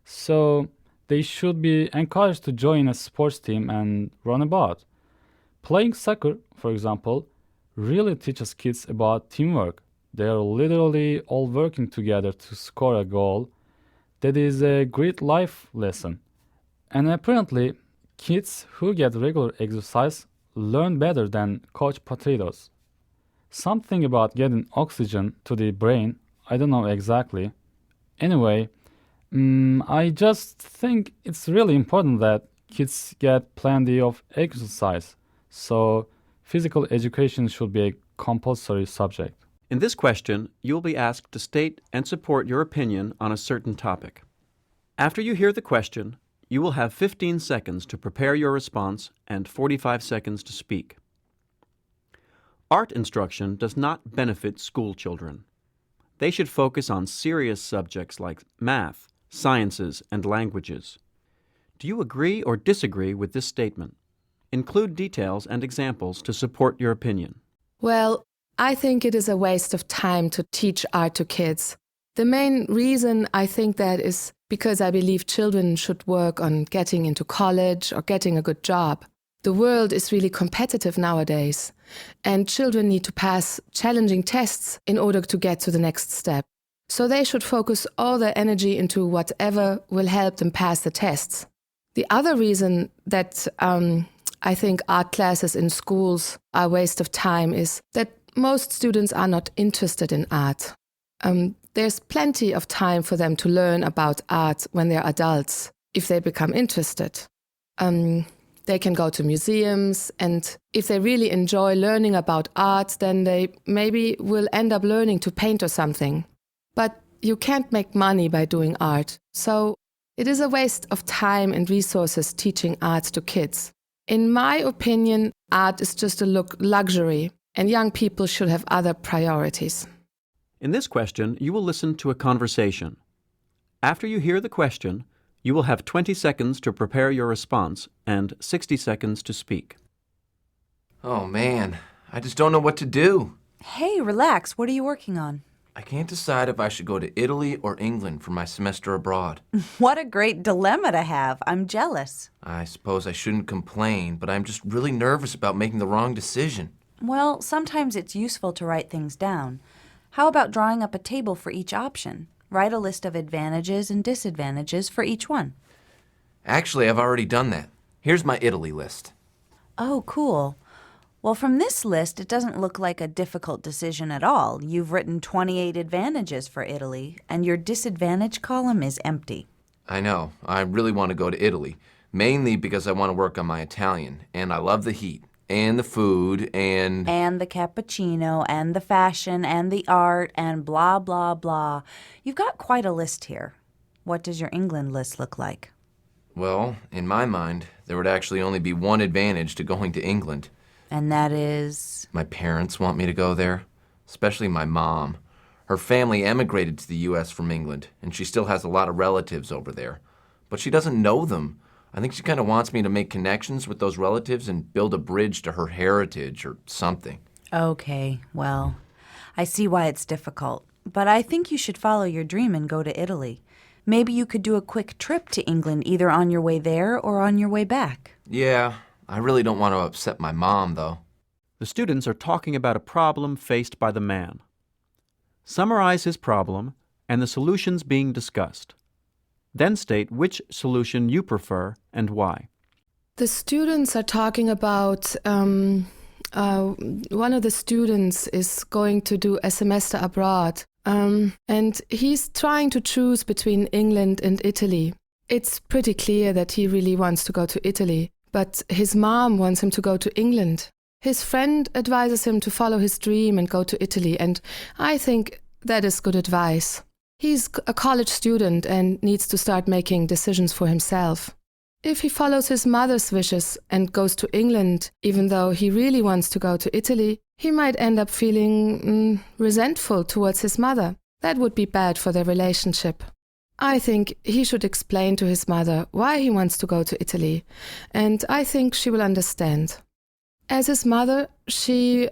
So they should be encouraged to join a sports team and run about. Playing soccer, for example, really teaches kids about teamwork. They are literally all working together to score a goal. That is a great life lesson. And apparently, kids who get regular exercise learn better than couch potatoes. Something about getting oxygen to the brain, I don't know exactly. Anyway, I just think it's really important that kids get plenty of exercise. So physical education should be a compulsory subject. In this question, you will be asked to state and support your opinion on a certain topic. After you hear the question, you will have 15 seconds to prepare your response and 45 seconds to speak. Art instruction does not benefit school children. They should focus on serious subjects like math, sciences, and languages. Do you agree or disagree with this statement? Include details and examples to support your opinion. Well, I think it is a waste of time to teach art to kids. The main reason I think that is because I believe children should work on getting into college or getting a good job. The world is really competitive nowadays, and children need to pass challenging tests in order to get to the next step. So they should focus all their energy into whatever will help them pass the tests. The other reason that I think art classes in schools are a waste of time is that most students are not interested in art. There's plenty of time for them to learn about art when they're adults, if they become interested. They can go to museums, and if they really enjoy learning about art, then they maybe will end up learning to paint or something. But you can't make money by doing art, so it is a waste of time and resources teaching art to kids. In my opinion, art is just a luxury, and young people should have other priorities. In this question, you will listen to a conversation. After you hear the question, you will have 20 seconds to prepare your response and 60 seconds to speak. Oh man, I just don't know what to do. Hey, relax. What are you working on? I can't decide if I should go to Italy or England for my semester abroad. What a great dilemma to have. I'm jealous. I suppose I shouldn't complain, but I'm just really nervous about making the wrong decision. Well, sometimes it's useful to write things down. How about drawing up a table for each option? Write a list of advantages and disadvantages for each one. Actually, I've already done that. Here's my Italy list. Oh, cool. Well, from this list, it doesn't look like a difficult decision at all. You've written 28 advantages for Italy, and your disadvantage column is empty. I know. I really want to go to Italy, mainly because I want to work on my Italian, and I love the heat, and the food, and the cappuccino, and the fashion, and the art, and blah, blah, blah. You've got quite a list here. What does your England list look like? Well, in my mind, there would actually only be one advantage to going to England. And that is? My parents want me to go there, especially my mom. Her family emigrated to the U.S. from England, and she still has a lot of relatives over there. But she doesn't know them. I think she kind of wants me to make connections with those relatives and build a bridge to her heritage or something. Okay, well, I see why it's difficult. But I think you should follow your dream and go to Italy. Maybe you could do a quick trip to England either on your way there or on your way back. Yeah, I really don't want to upset my mom, though. The students are talking about a problem faced by the man. Summarize his problem and the solutions being discussed. Then state which solution you prefer and why. The students are talking about one of the students is going to do a semester abroad, and he's trying to choose between England and Italy. It's pretty clear that he really wants to go to Italy, but his mom wants him to go to England. His friend advises him to follow his dream and go to Italy, and I think that is good advice. He's a college student and needs to start making decisions for himself. If he follows his mother's wishes and goes to England, even though he really wants to go to Italy, he might end up feeling resentful towards his mother. That would be bad for their relationship. I think he should explain to his mother why he wants to go to Italy, and I think she will understand. As his mother, she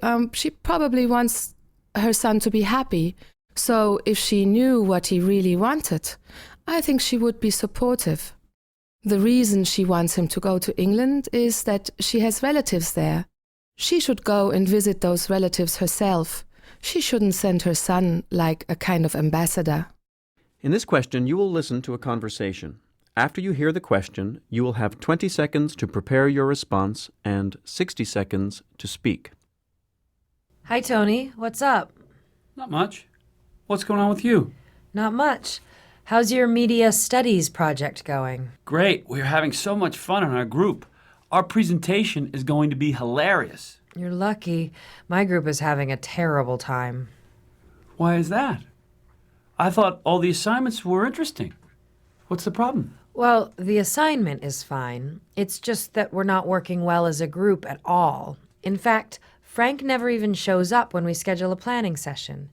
probably wants her son to be happy. So if she knew what he really wanted, I think she would be supportive. The reason she wants him to go to England is that she has relatives there. She should go and visit those relatives herself. She shouldn't send her son like a kind of ambassador. In this question, you will listen to a conversation. After you hear the question, you will have 20 seconds to prepare your response and 60 seconds to speak. Hi, Tony. What's up? Not much. What's going on with you? Not much. How's your media studies project going? Great. We're having so much fun in our group. Our presentation is going to be hilarious. You're lucky. My group is having a terrible time. Why is that? I thought all the assignments were interesting. What's the problem? Well, the assignment is fine. It's just that we're not working well as a group at all. In fact, Frank never even shows up when we schedule a planning session.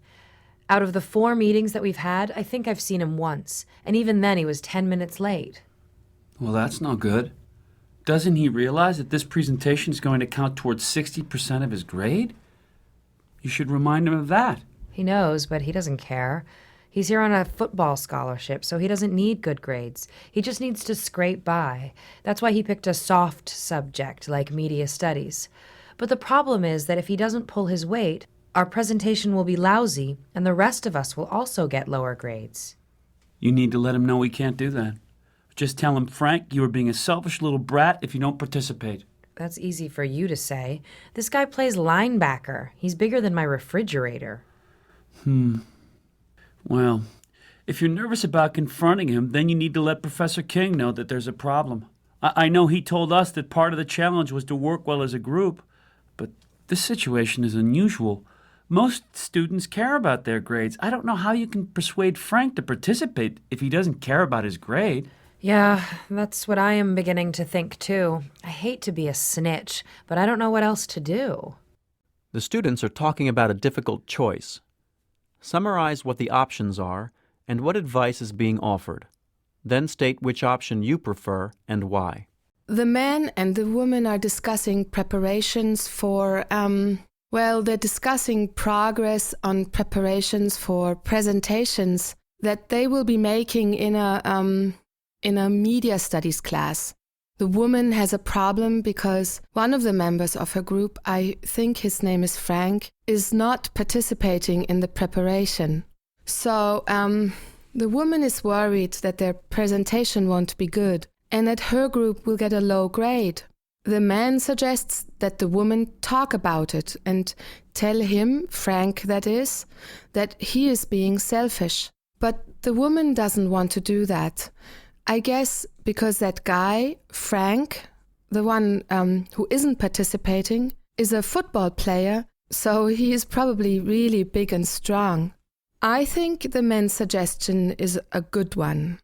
Out of the 4 meetings that we've had, I think I've seen him once, and even then he was 10 minutes late. Well, that's no good. Doesn't he realize that this presentation is going to count towards 60% of his grade? You should remind him of that. He knows, but he doesn't care. He's here on a football scholarship, so he doesn't need good grades. He just needs to scrape by. That's why he picked a soft subject like media studies. But the problem is that if he doesn't pull his weight, our presentation will be lousy, and the rest of us will also get lower grades. You need to let him know he can't do that. Just tell him, Frank, you are being a selfish little brat if you don't participate. That's easy for you to say. This guy plays linebacker. He's bigger than my refrigerator. Well, if you're nervous about confronting him, then you need to let Professor King know that there's a problem. I know he told us that part of the challenge was to work well as a group, but this situation is unusual. Most students care about their grades. I don't know how you can persuade Frank to participate if he doesn't care about his grade. Yeah, that's what I am beginning to think too. I hate to be a snitch, but I don't know what else to do. The students are talking about a difficult choice. Summarize what the options are and what advice is being offered. Then state which option you prefer and why. The man and the woman are discussing preparations for, they're discussing progress on preparations for presentations that they will be making in a media studies class. The woman has a problem because one of the members of her group, I think his name is Frank, is not participating in the preparation. So the woman is worried that their presentation won't be good and that her group will get a low grade. The man suggests that the woman talk about it and tell him, Frank that is, that he is being selfish. But the woman doesn't want to do that. I guess because that guy, Frank, the one who isn't participating, is a football player, so he is probably really big and strong. I think the man's suggestion is a good one.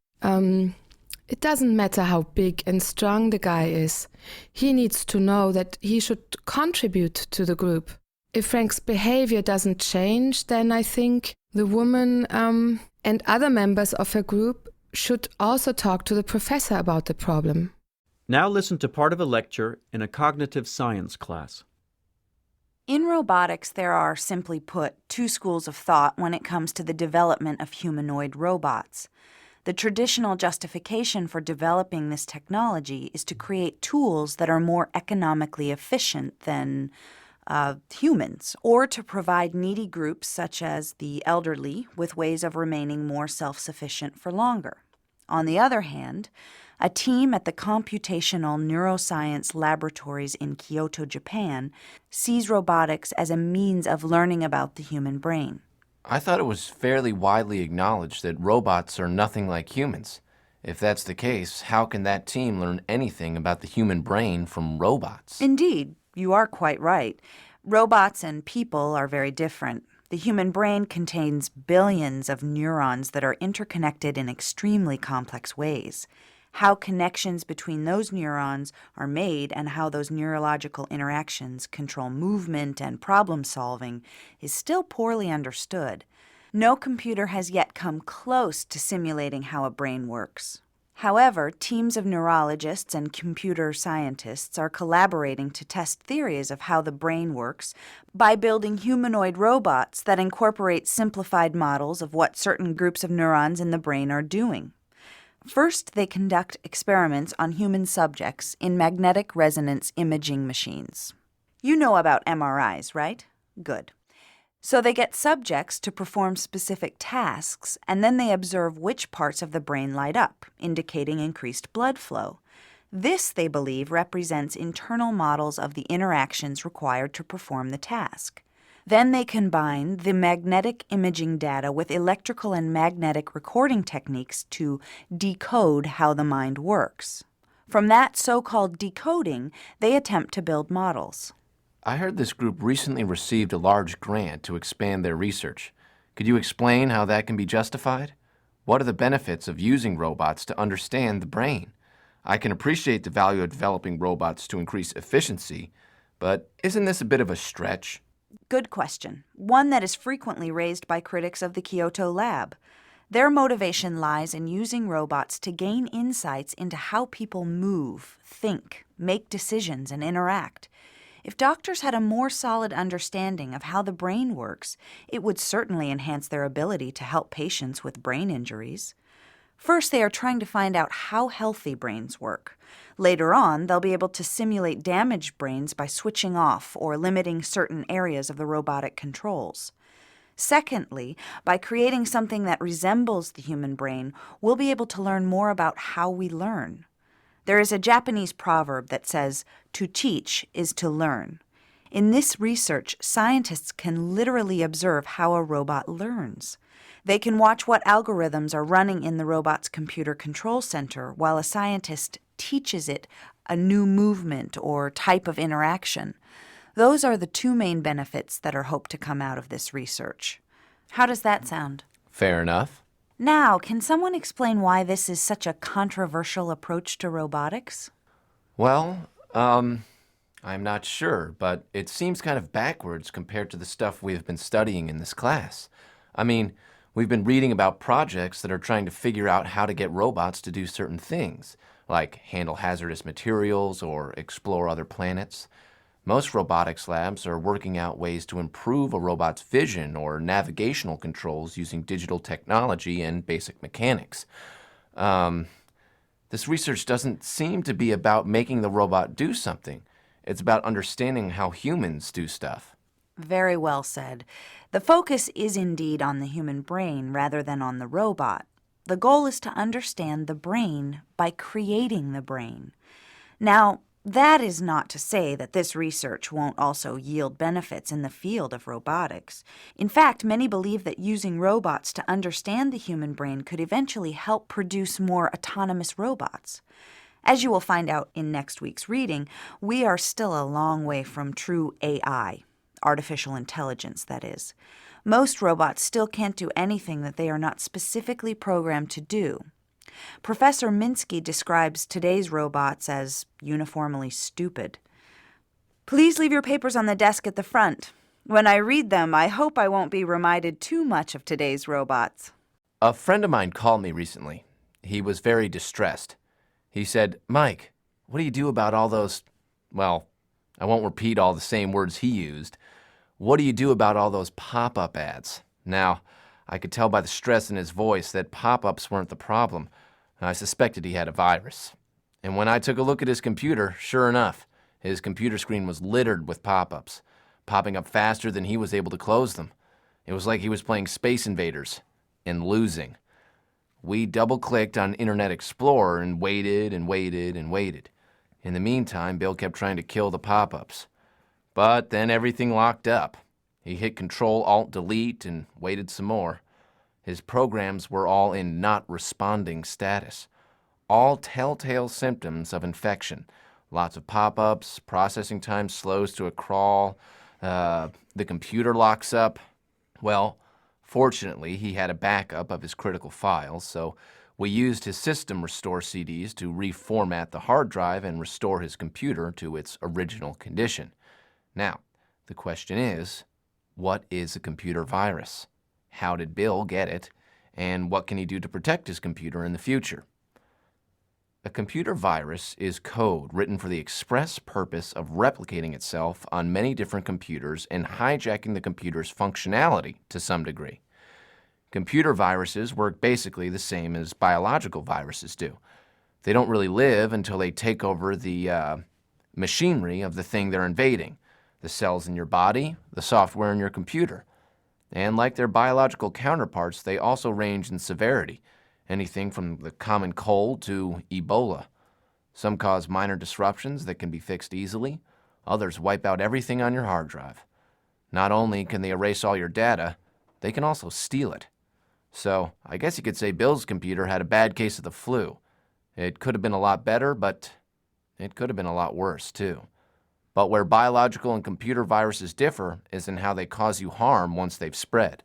It doesn't matter how big and strong the guy is. He needs to know that he should contribute to the group. If Frank's behavior doesn't change, then I think the woman and other members of her group should also talk to the professor about the problem. Now listen to part of a lecture in a cognitive science class. In robotics, there are, simply put, 2 schools of thought when it comes to the development of humanoid robots. The traditional justification for developing this technology is to create tools that are more economically efficient than humans, or to provide needy groups such as the elderly with ways of remaining more self-sufficient for longer. On the other hand, a team at the Computational Neuroscience Laboratories in Kyoto, Japan, sees robotics as a means of learning about the human brain. I thought it was fairly widely acknowledged that robots are nothing like humans. If that's the case, how can that team learn anything about the human brain from robots? Indeed, you are quite right. Robots and people are very different. The human brain contains billions of neurons that are interconnected in extremely complex ways. How connections between those neurons are made and how those neurological interactions control movement and problem solving is still poorly understood. No computer has yet come close to simulating how a brain works. However, teams of neurologists and computer scientists are collaborating to test theories of how the brain works by building humanoid robots that incorporate simplified models of what certain groups of neurons in the brain are doing. First, they conduct experiments on human subjects in magnetic resonance imaging machines. You know about MRIs, right? Good. So they get subjects to perform specific tasks, and then they observe which parts of the brain light up, indicating increased blood flow. This, they believe, represents internal models of the interactions required to perform the task. Then they combine the magnetic imaging data with electrical and magnetic recording techniques to decode how the mind works. From that so-called decoding, they attempt to build models. I heard this group recently received a large grant to expand their research. Could you explain how that can be justified? What are the benefits of using robots to understand the brain? I can appreciate the value of developing robots to increase efficiency, but isn't this a bit of a stretch? Good question. One that is frequently raised by critics of the Kyoto lab. Their motivation lies in using robots to gain insights into how people move, think, make decisions, and interact. If doctors had a more solid understanding of how the brain works, it would certainly enhance their ability to help patients with brain injuries. First, they are trying to find out how healthy brains work. Later on, they'll be able to simulate damaged brains by switching off or limiting certain areas of the robotic controls. Secondly, by creating something that resembles the human brain, we'll be able to learn more about how we learn. There is a Japanese proverb that says, "To teach is to learn." In this research, scientists can literally observe how a robot learns. They can watch what algorithms are running in the robot's computer control center while a scientist teaches it a new movement or type of interaction. Those are the two main benefits that are hoped to come out of this research. How does that sound? Fair enough. Now, can someone explain why this is such a controversial approach to robotics? Well, I'm not sure, but it seems kind of backwards compared to the stuff we've been studying in this class. I mean, we've been reading about projects that are trying to figure out how to get robots to do certain things, like handle hazardous materials or explore other planets. Most robotics labs are working out ways to improve a robot's vision or navigational controls using digital technology and basic mechanics. This research doesn't seem to be about making the robot do something. It's about understanding how humans do stuff. Very well said. The focus is indeed on the human brain rather than on the robot. The goal is to understand the brain by creating the brain. Now, that is not to say that this research won't also yield benefits in the field of robotics. In fact, many believe that using robots to understand the human brain could eventually help produce more autonomous robots. As you will find out in next week's reading, we are still a long way from true AI, artificial intelligence, that is. Most robots still can't do anything that they are not specifically programmed to do. Professor Minsky describes today's robots as uniformly stupid. Please leave your papers on the desk at the front. When I read them, I hope I won't be reminded too much of today's robots. A friend of mine called me recently. He was very distressed. He said, "Mike, what do you do about all those, well, I won't repeat all the same words he used. What do you do about all those pop-up ads?" Now, I could tell by the stress in his voice that pop-ups weren't the problem. I suspected he had a virus. And when I took a look at his computer, sure enough, his computer screen was littered with pop-ups, popping up faster than he was able to close them. It was like he was playing Space Invaders and losing. We double-clicked on Internet Explorer and waited and waited and waited. In the meantime, Bill kept trying to kill the pop-ups. But then everything locked up. He hit Control-Alt-Delete and waited some more. His programs were all in not responding status. All telltale symptoms of infection. Lots of pop-ups, processing time slows to a crawl, the computer locks up. Well, fortunately, he had a backup of his critical files, so we used his system restore CDs to reformat the hard drive and restore his computer to its original condition. Now, the question is, what is a computer virus? How did Bill get it? And what can he do to protect his computer in the future? A computer virus is code written for the express purpose of replicating itself on many different computers and hijacking the computer's functionality to some degree. Computer viruses work basically the same as biological viruses do. They don't really live until they take over the machinery of the thing they're invading, the cells in your body, the software in your computer. And like their biological counterparts, they also range in severity, anything from the common cold to Ebola. Some cause minor disruptions that can be fixed easily. Others wipe out everything on your hard drive. Not only can they erase all your data, they can also steal it. So I guess you could say Bill's computer had a bad case of the flu. It could have been a lot better, but it could have been a lot worse too. But where biological and computer viruses differ is in how they cause you harm once they've spread.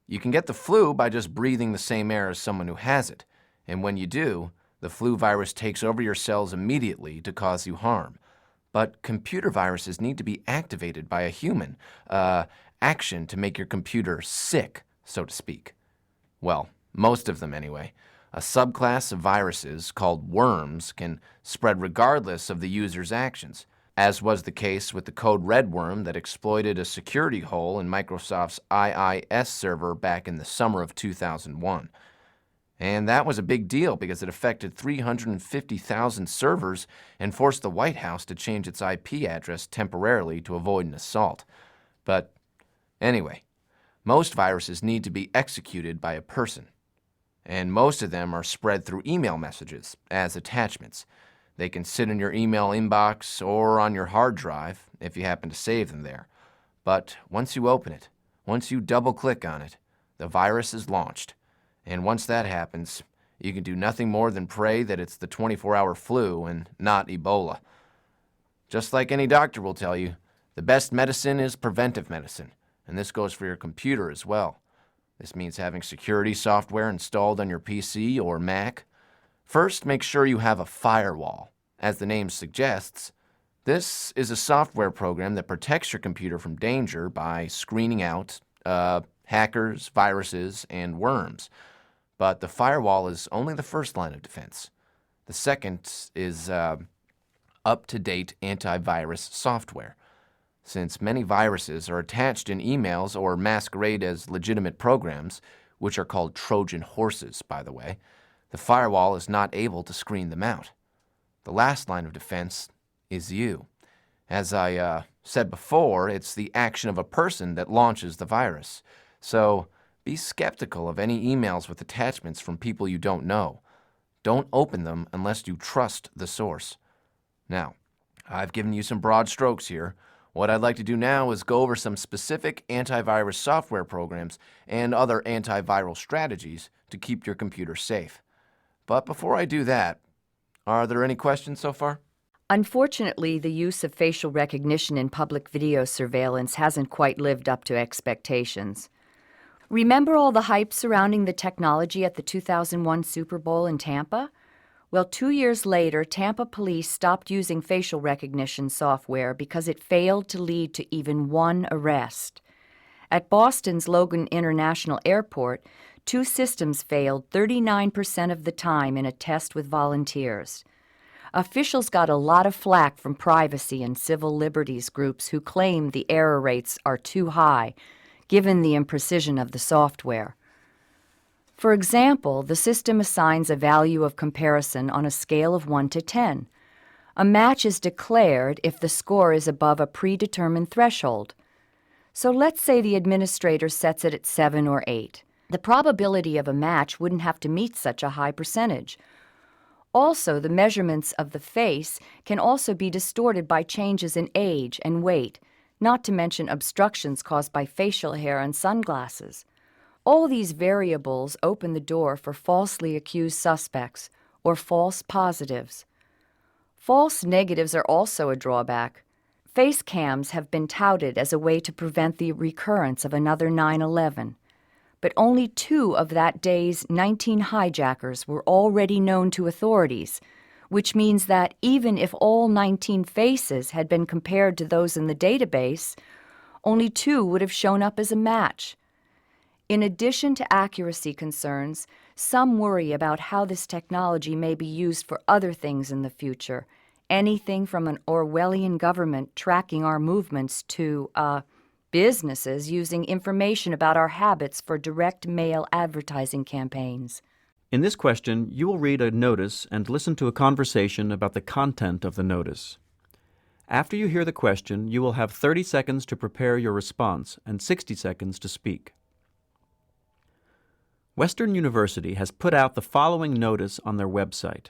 You can get the flu by just breathing the same air as someone who has it, and when you do, the flu virus takes over your cells immediately to cause you harm. But computer viruses need to be activated by a human, action to make your computer sick, so to speak. Well, most of them anyway. A subclass of viruses called worms can spread regardless of the user's actions, as was the case with the code red worm that exploited a security hole in Microsoft's IIS server back in the summer of 2001. And that was a big deal because it affected 350,000 servers and forced the White House to change its IP address temporarily to avoid an assault. But anyway, most viruses need to be executed by a person. And most of them are spread through email messages as attachments. They can sit in your email inbox or on your hard drive if you happen to save them there. But once you open it, once you double-click on it, the virus is launched. And once that happens, you can do nothing more than pray that it's the 24-hour flu and not Ebola. Just like any doctor will tell you, the best medicine is preventive medicine, and this goes for your computer as well. This means having security software installed on your PC or Mac. First, make sure you have a firewall. As the name suggests, this is a software program that protects your computer from danger by screening out hackers, viruses, and worms. But the firewall is only the first line of defense. The second is up-to-date antivirus software. Since many viruses are attached in emails or masquerade as legitimate programs, which are called Trojan horses, by the way, the firewall is not able to screen them out. The last line of defense is you. As I said before, it's the action of a person that launches the virus. So be skeptical of any emails with attachments from people you don't know. Don't open them unless you trust the source. Now, I've given you some broad strokes here. What I'd like to do now is go over some specific antivirus software programs and other antiviral strategies to keep your computer safe. But before I do that, are there any questions so far? Unfortunately, the use of facial recognition in public video surveillance hasn't quite lived up to expectations. Remember all the hype surrounding the technology at the 2001 Super Bowl in Tampa? Well, 2 years later, Tampa police stopped using facial recognition software because it failed to lead to even one arrest. At Boston's Logan International Airport, 2 systems failed 39% of the time in a test with volunteers. Officials got a lot of flack from privacy and civil liberties groups who claim the error rates are too high, given the imprecision of the software. For example, the system assigns a value of comparison on a scale of 1 to 10. A match is declared if the score is above a predetermined threshold. So let's say the administrator sets it at 7 or 8. The probability of a match wouldn't have to meet such a high percentage. Also, the measurements of the face can also be distorted by changes in age and weight, not to mention obstructions caused by facial hair and sunglasses. All these variables open the door for falsely accused suspects or false positives. False negatives are also a drawback. Face cams have been touted as a way to prevent the recurrence of another 9/11. But only 2 of that day's 19 hijackers were already known to authorities, which means that even if all 19 faces had been compared to those in the database, only 2 would have shown up as a match. In addition to accuracy concerns, Some worry about how this technology may be used for other things in the future. Anything from an Orwellian government tracking our movements to, businesses using information about our habits for direct mail advertising campaigns. In this question, you will read a notice and listen to a conversation about the content of the notice. After you hear the question, you will have 30 seconds to prepare your response and 60 seconds to speak. Western University has put out the following notice on their website.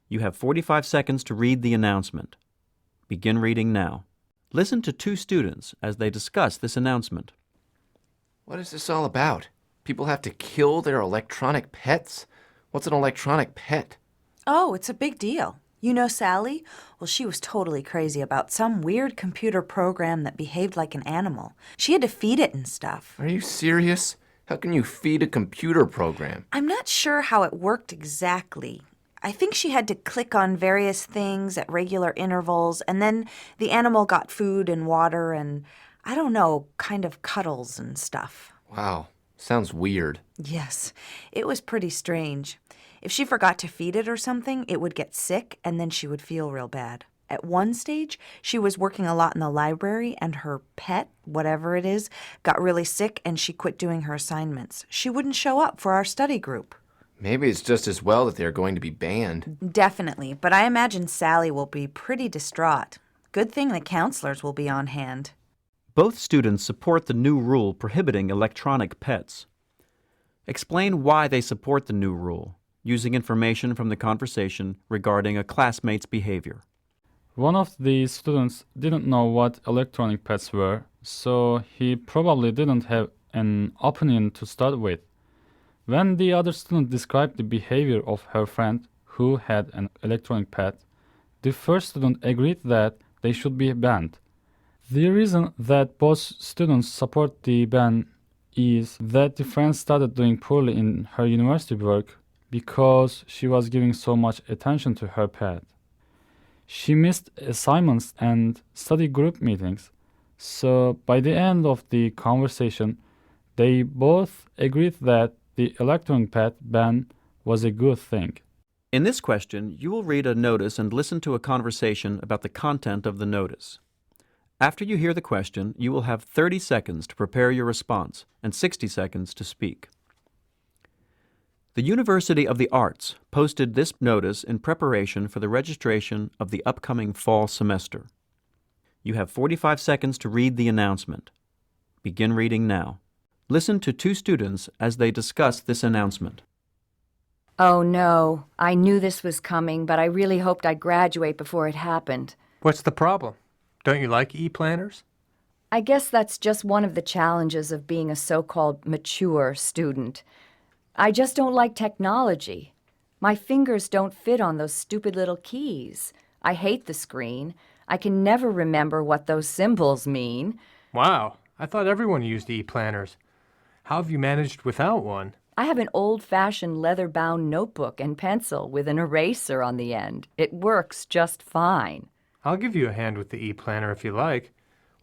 You have 45 seconds to read the announcement. Begin reading now. Listen to two students as they discuss this announcement. What is this all about? People have to kill their electronic pets? What's an electronic pet? Oh, it's a big deal. You know Sally? Well, she was totally crazy about some weird computer program that behaved like an animal. She had to feed it and stuff. Are you serious? How can you feed a computer program? I'm not sure how it worked exactly. I think she had to click on various things at regular intervals, and then the animal got food and water and, I don't know, kind of cuddles and stuff. Wow, sounds weird. Yes, it was pretty strange. If she forgot to feed it or something, it would get sick, and then she would feel real bad. At one stage, she was working a lot in the library, and her pet, whatever it is, got really sick, and she quit doing her assignments. She wouldn't show up for our study group. Maybe it's just as well that they're going to be banned. Definitely, but I imagine Sally will be pretty distraught. Good thing the counselors will be on hand. Both students support the new rule prohibiting electronic pets. Explain why they support the new rule, using information from the conversation regarding a classmate's behavior. One of the students didn't know what electronic pets were, so he probably didn't have an opinion to start with. When the other student described the behavior of her friend who had an electronic pet, the first student agreed that they should be banned. The reason that both students support the ban is that the friend started doing poorly in her university work because she was giving so much attention to her pet. She missed assignments and study group meetings, so by the end of the conversation, they both agreed that the electronic pet ban was a good thing. In this question, you will read a notice and listen to a conversation about the content of the notice. After you hear the question, you will have 30 seconds to prepare your response and 60 seconds to speak. The University of the Arts posted this notice in preparation for the registration of the upcoming fall semester. You have 45 seconds to read the announcement. Begin reading now. Listen to two students as they discuss this announcement. Oh no, I knew this was coming, but I really hoped I'd graduate before it happened. What's the problem? Don't you like e-planners? I guess that's just one of the challenges of being a so-called mature student. I just don't like technology. My fingers don't fit on those stupid little keys. I hate the screen. I can never remember what those symbols mean. Wow, I thought everyone used e-planners. How have you managed without one? I have an old-fashioned leather-bound notebook and pencil with an eraser on the end. It works just fine. I'll give you a hand with the e-planner if you like.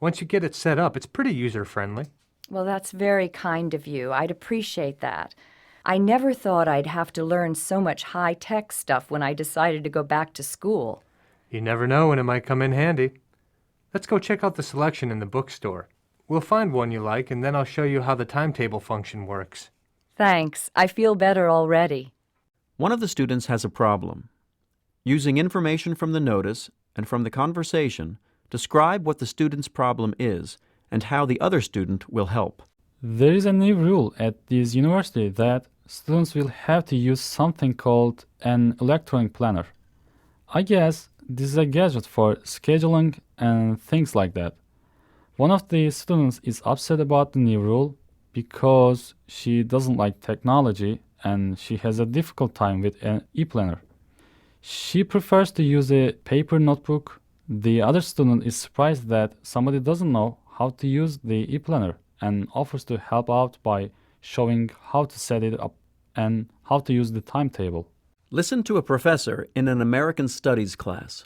Once you get it set up, it's pretty user-friendly. Well, that's very kind of you. I'd appreciate that. I never thought I'd have to learn so much high-tech stuff when I decided to go back to school. You never know when it might come in handy. Let's go check out the selection in the bookstore. We'll find one you like, and then I'll show you how the timetable function works. Thanks. I feel better already. One of the students has a problem. Using information from the notice and from the conversation, describe what the student's problem is and how the other student will help. There is a new rule at this university that students will have to use something called an electronic planner. I guess this is a gadget for scheduling and things like that. One of the students is upset about the new rule because she doesn't like technology and she has a difficult time with an e-planner. She prefers to use a paper notebook. The other student is surprised that somebody doesn't know how to use the e-planner and offers to help out by showing how to set it up and how to use the timetable. Listen to a professor in an American Studies class.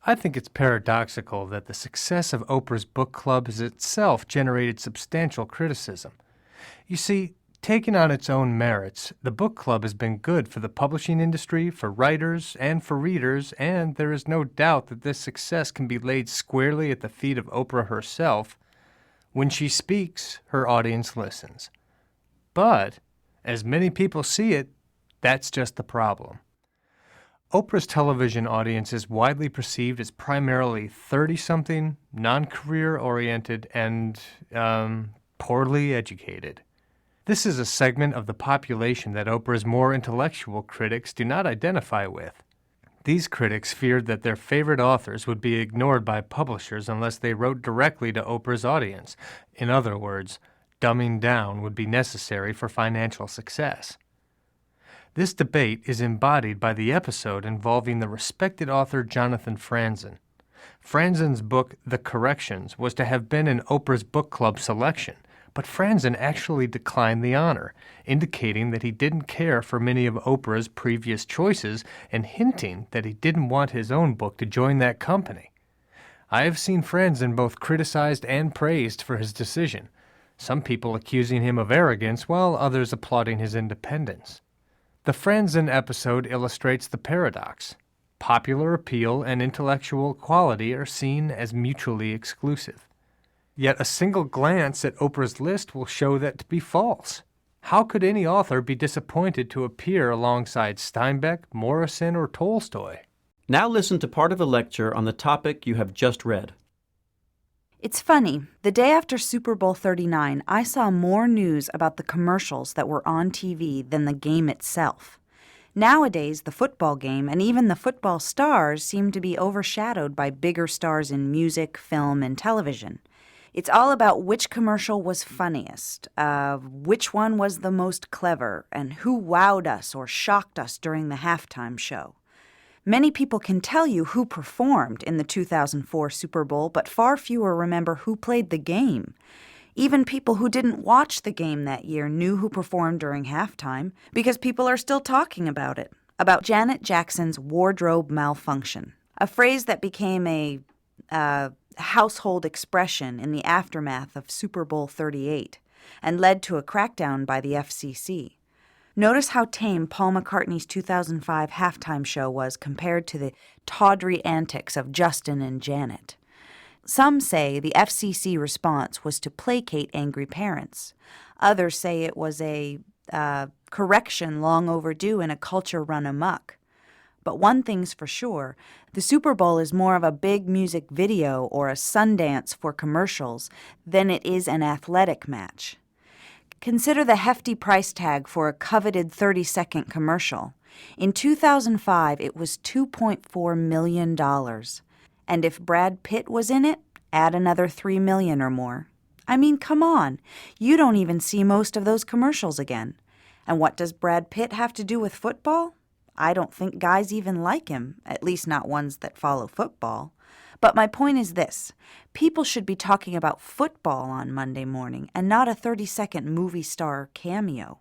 I think it's paradoxical that the success of Oprah's book club has itself generated substantial criticism. You see, Taken on its own merits, the book club has been good for the publishing industry, for writers, and for readers, and there is no doubt that this success can be laid squarely at the feet of Oprah herself. When she speaks, her audience listens. But, as many people see it, that's just the problem. Oprah's television audience is widely perceived as primarily 30-something, non-career-oriented, and, poorly educated. This is a segment of the population that Oprah's more intellectual critics do not identify with. These critics feared that their favorite authors would be ignored by publishers unless they wrote directly to Oprah's audience. In other words, dumbing down would be necessary for financial success. This debate is embodied by the episode involving the respected author Jonathan Franzen. Franzen's book, The Corrections, was to have been in Oprah's book club selection, but Franzen actually declined the honor, indicating that he didn't care for many of Oprah's previous choices and hinting that he didn't want his own book to join that company. I have seen Franzen both criticized and praised for his decision, some people accusing him of arrogance while others applauding his independence. The Franzen episode illustrates the paradox. Popular appeal and intellectual quality are seen as mutually exclusive. Yet a single glance at Oprah's list will show that to be false. How could any author be disappointed to appear alongside Steinbeck, Morrison, or Tolstoy? Now listen to part of a lecture on the topic you have just read. It's funny, the day after Super Bowl 39, I saw more news about the commercials that were on TV than the game itself. Nowadays, the football game and even the football stars seem to be overshadowed by bigger stars in music, film, and television. It's all about which commercial was funniest, which one was the most clever, and who wowed us or shocked us during the halftime show. Many people can tell you who performed in the 2004 Super Bowl, but far fewer remember who played the game. Even people who didn't watch the game that year knew who performed during halftime because people are still talking about it, about Janet Jackson's wardrobe malfunction, a phrase that became a household expression in the aftermath of Super Bowl 38 and led to a crackdown by the FCC. Notice how tame Paul McCartney's 2005 halftime show was compared to the tawdry antics of Justin and Janet. Some say the FCC response was to placate angry parents. Others say it was a correction long overdue in a culture run amok. But one thing's for sure, the Super Bowl is more of a big music video or a Sundance for commercials than it is an athletic match. Consider the hefty price tag for a coveted 30-second commercial. In 2005, it was $2.4 million. And if Brad Pitt was in it, add another $3 million or more. I mean, come on. You don't even see most of those commercials again. And what does Brad Pitt have to do with football? I don't think guys even like him, at least not ones that follow football. But my point is this. People should be talking about football on Monday morning and not a 30-second movie star cameo.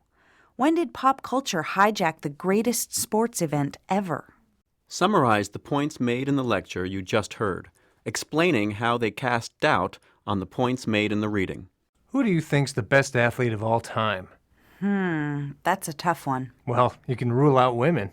When did pop culture hijack the greatest sports event ever? Summarize the points made in the lecture you just heard, explaining how they cast doubt on the points made in the reading. Who do you think's the best athlete of all time? That's a tough one. Well, you can rule out women.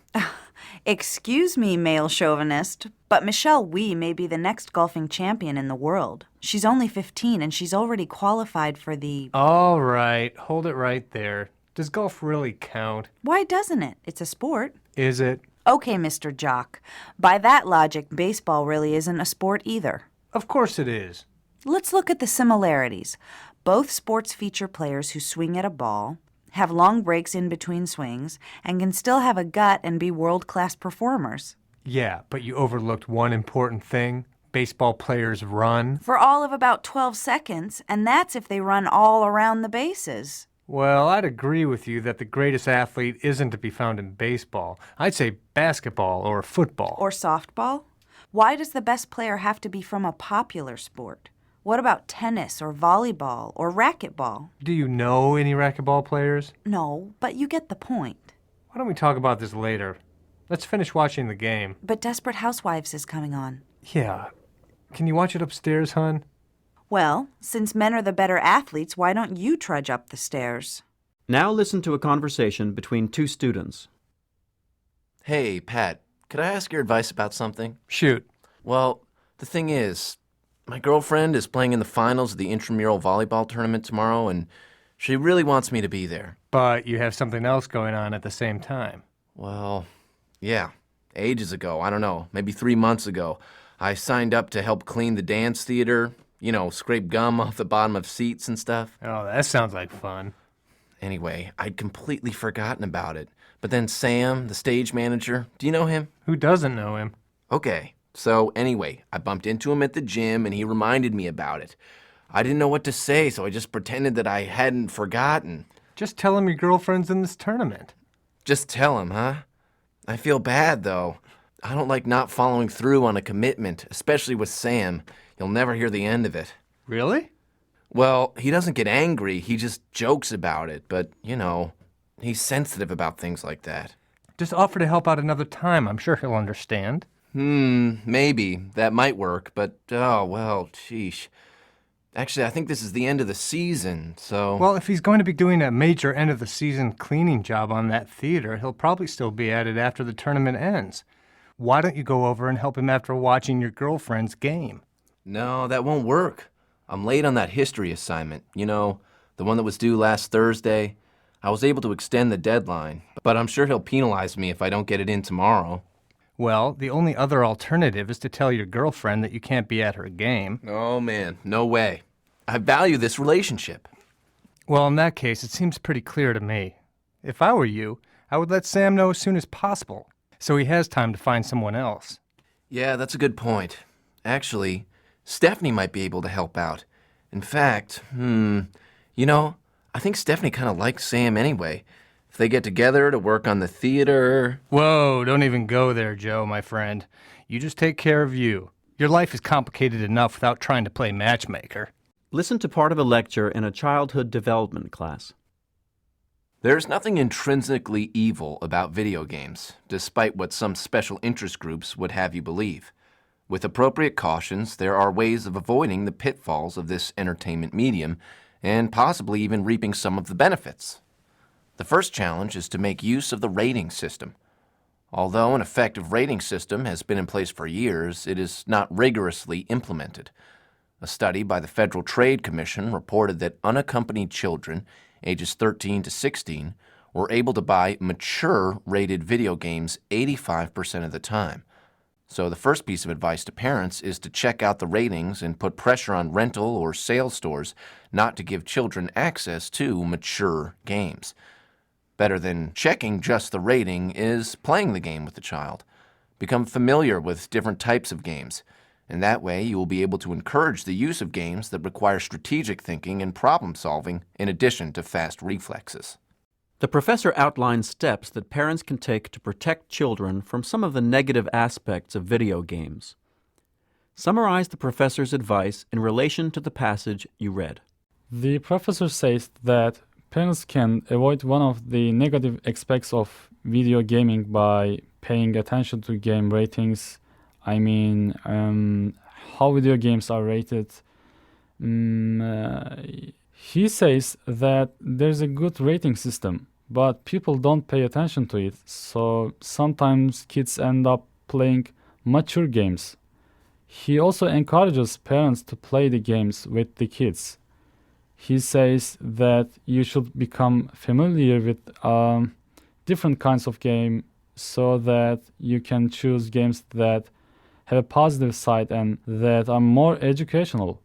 Excuse me, male chauvinist, but Michelle Wie may be the next golfing champion in the world. She's only 15 and she's already qualified for the... All right, hold it right there. Does golf really count? Why doesn't it? It's a sport. Is it? Okay, Mr. Jock. By that logic, baseball really isn't a sport either. Of course it is. Let's look at the similarities. Both sports feature players who swing at a ball, have long breaks in between swings, and can still have a gut and be world-class performers. Yeah, but you overlooked one important thing. Baseball players run. For all of about 12 seconds, and that's if they run all around the bases. Well, I'd agree with you that the greatest athlete isn't to be found in baseball. I'd say basketball or football. Or softball? Why does the best player have to be from a popular sport? What about tennis or volleyball or racquetball? Do you know any racquetball players? No, but you get the point. Why don't we talk about this later? Let's finish watching the game. But Desperate Housewives is coming on. Yeah. Can you watch it upstairs, hon? Well, since men are the better athletes, why don't you trudge up the stairs? Now listen to a conversation between two students. Hey, Pat, could I ask your advice about something? Shoot. Well, the thing is, my girlfriend is playing in the finals of the intramural volleyball tournament tomorrow, and she really wants me to be there. But you have something else going on at the same time. Well, yeah. Ages ago, I don't know, maybe 3 months ago, I signed up to help clean the dance theater, scrape gum off the bottom of seats and stuff. Oh, that sounds like fun. Anyway, I'd completely forgotten about it. But then Sam, the stage manager, do you know him? Who doesn't know him? Okay, so anyway, I bumped into him at the gym and he reminded me about it. I didn't know what to say, so I just pretended that I hadn't forgotten. Just tell him your girlfriend's in this tournament. Just tell him, huh? I feel bad, though. I don't like not following through on a commitment, especially with Sam. You'll never hear the end of it. Really? Well, he doesn't get angry, he just jokes about it, but, he's sensitive about things like that. Just offer to help out another time. I'm sure he'll understand. Maybe. That might work, but, oh, well, sheesh. Actually, I think this is the end of the season, so... Well, if he's going to be doing a major end-of-the-season cleaning job on that theater, he'll probably still be at it after the tournament ends. Why don't you go over and help him after watching your girlfriend's game? No, that won't work. I'm late on that history assignment. The one that was due last Thursday. I was able to extend the deadline, but I'm sure he'll penalize me if I don't get it in tomorrow. Well, the only other alternative is to tell your girlfriend that you can't be at her game. Oh, man, no way. I value this relationship. Well, in that case, it seems pretty clear to me. If I were you, I would let Sam know as soon as possible, so he has time to find someone else. Yeah, that's a good point. Actually, Stephanie might be able to help out. In fact, I think Stephanie kind of likes Sam anyway. If they get together to work on the theater... Whoa, don't even go there, Joe, my friend. You just take care of you. Your life is complicated enough without trying to play matchmaker. Listen to part of a lecture in a childhood development class. There's nothing intrinsically evil about video games, despite what some special interest groups would have you believe. With appropriate cautions, there are ways of avoiding the pitfalls of this entertainment medium and possibly even reaping some of the benefits. The first challenge is to make use of the rating system. Although an effective rating system has been in place for years, it is not rigorously implemented. A study by the Federal Trade Commission reported that unaccompanied children, ages 13 to 16, were able to buy mature rated video games 85% of the time. So the first piece of advice to parents is to check out the ratings and put pressure on rental or sales stores not to give children access to mature games. Better than checking just the rating is playing the game with the child. Become familiar with different types of games. And that way, you will be able to encourage the use of games that require strategic thinking and problem solving in addition to fast reflexes. The professor outlines steps that parents can take to protect children from some of the negative aspects of video games. Summarize the professor's advice in relation to the passage you read. The professor says that parents can avoid one of the negative aspects of video gaming by paying attention to game ratings. How video games are rated. He says that there's a good rating system, but people don't pay attention to it, so sometimes kids end up playing mature games. He also encourages parents to play the games with the kids. He says that you should become familiar with different kinds of game so that you can choose games that have a positive side and that are more educational.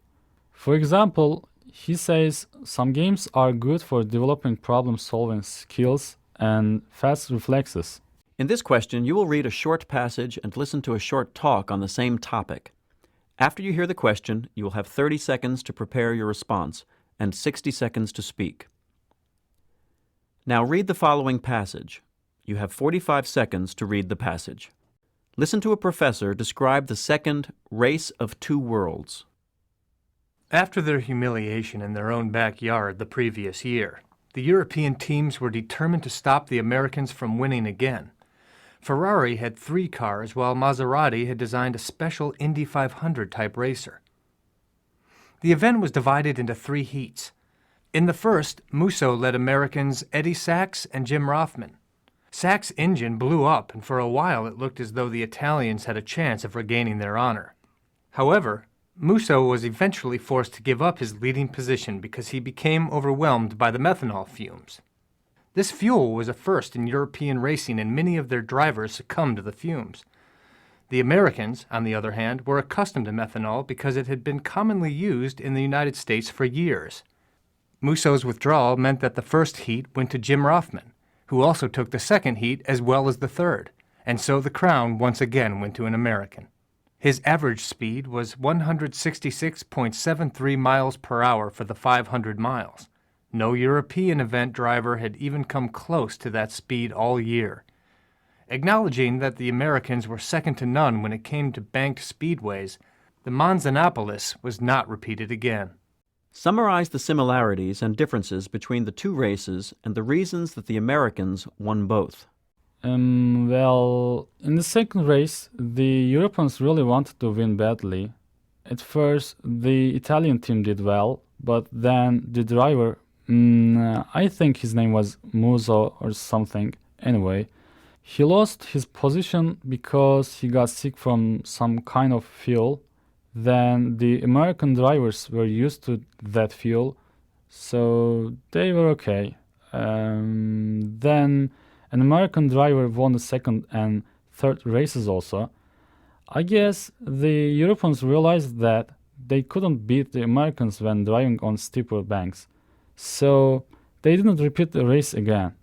For example, he says some games are good for developing problem-solving skills and fast reflexes. In this question, you will read a short passage and listen to a short talk on the same topic. After you hear the question, you will have 30 seconds to prepare your response and 60 seconds to speak. Now read the following passage. You have 45 seconds to read the passage. Listen to a professor describe the second race of two worlds. After their humiliation in their own backyard the previous year, the European teams were determined to stop the Americans from winning again. Ferrari had 3 cars, while Maserati had designed a special Indy 500 type racer. The event was divided into 3 heats. In the first, Musso led Americans Eddie Sachs and Jim Rothman. Sachs' engine blew up, and for a while it looked as though the Italians had a chance of regaining their honor. However, Musso was eventually forced to give up his leading position because he became overwhelmed by the methanol fumes. This fuel was a first in European racing, and many of their drivers succumbed to the fumes. The Americans, on the other hand, were accustomed to methanol because it had been commonly used in the United States for years. Musso's withdrawal meant that the first heat went to Jim Rothman, who also took the second heat as well as the third, and so the crown once again went to an American. His average speed was 166.73 miles per hour for the 500 miles. No European event driver had even come close to that speed all year. Acknowledging that the Americans were second to none when it came to banked speedways, the Manzanapolis was not repeated again. Summarize the similarities and differences between the two races and the reasons that the Americans won both. Well, in the second race, the Europeans really wanted to win badly. At first, the Italian team did well, but then the driver, I think his name was Musso or something, anyway, he lost his position because he got sick from some kind of fuel. Then the American drivers were used to that fuel, so they were okay. Then an American driver won the second and third races also. I guess the Europeans realized that they couldn't beat the Americans when driving on steeper banks, so they didn't repeat the race again.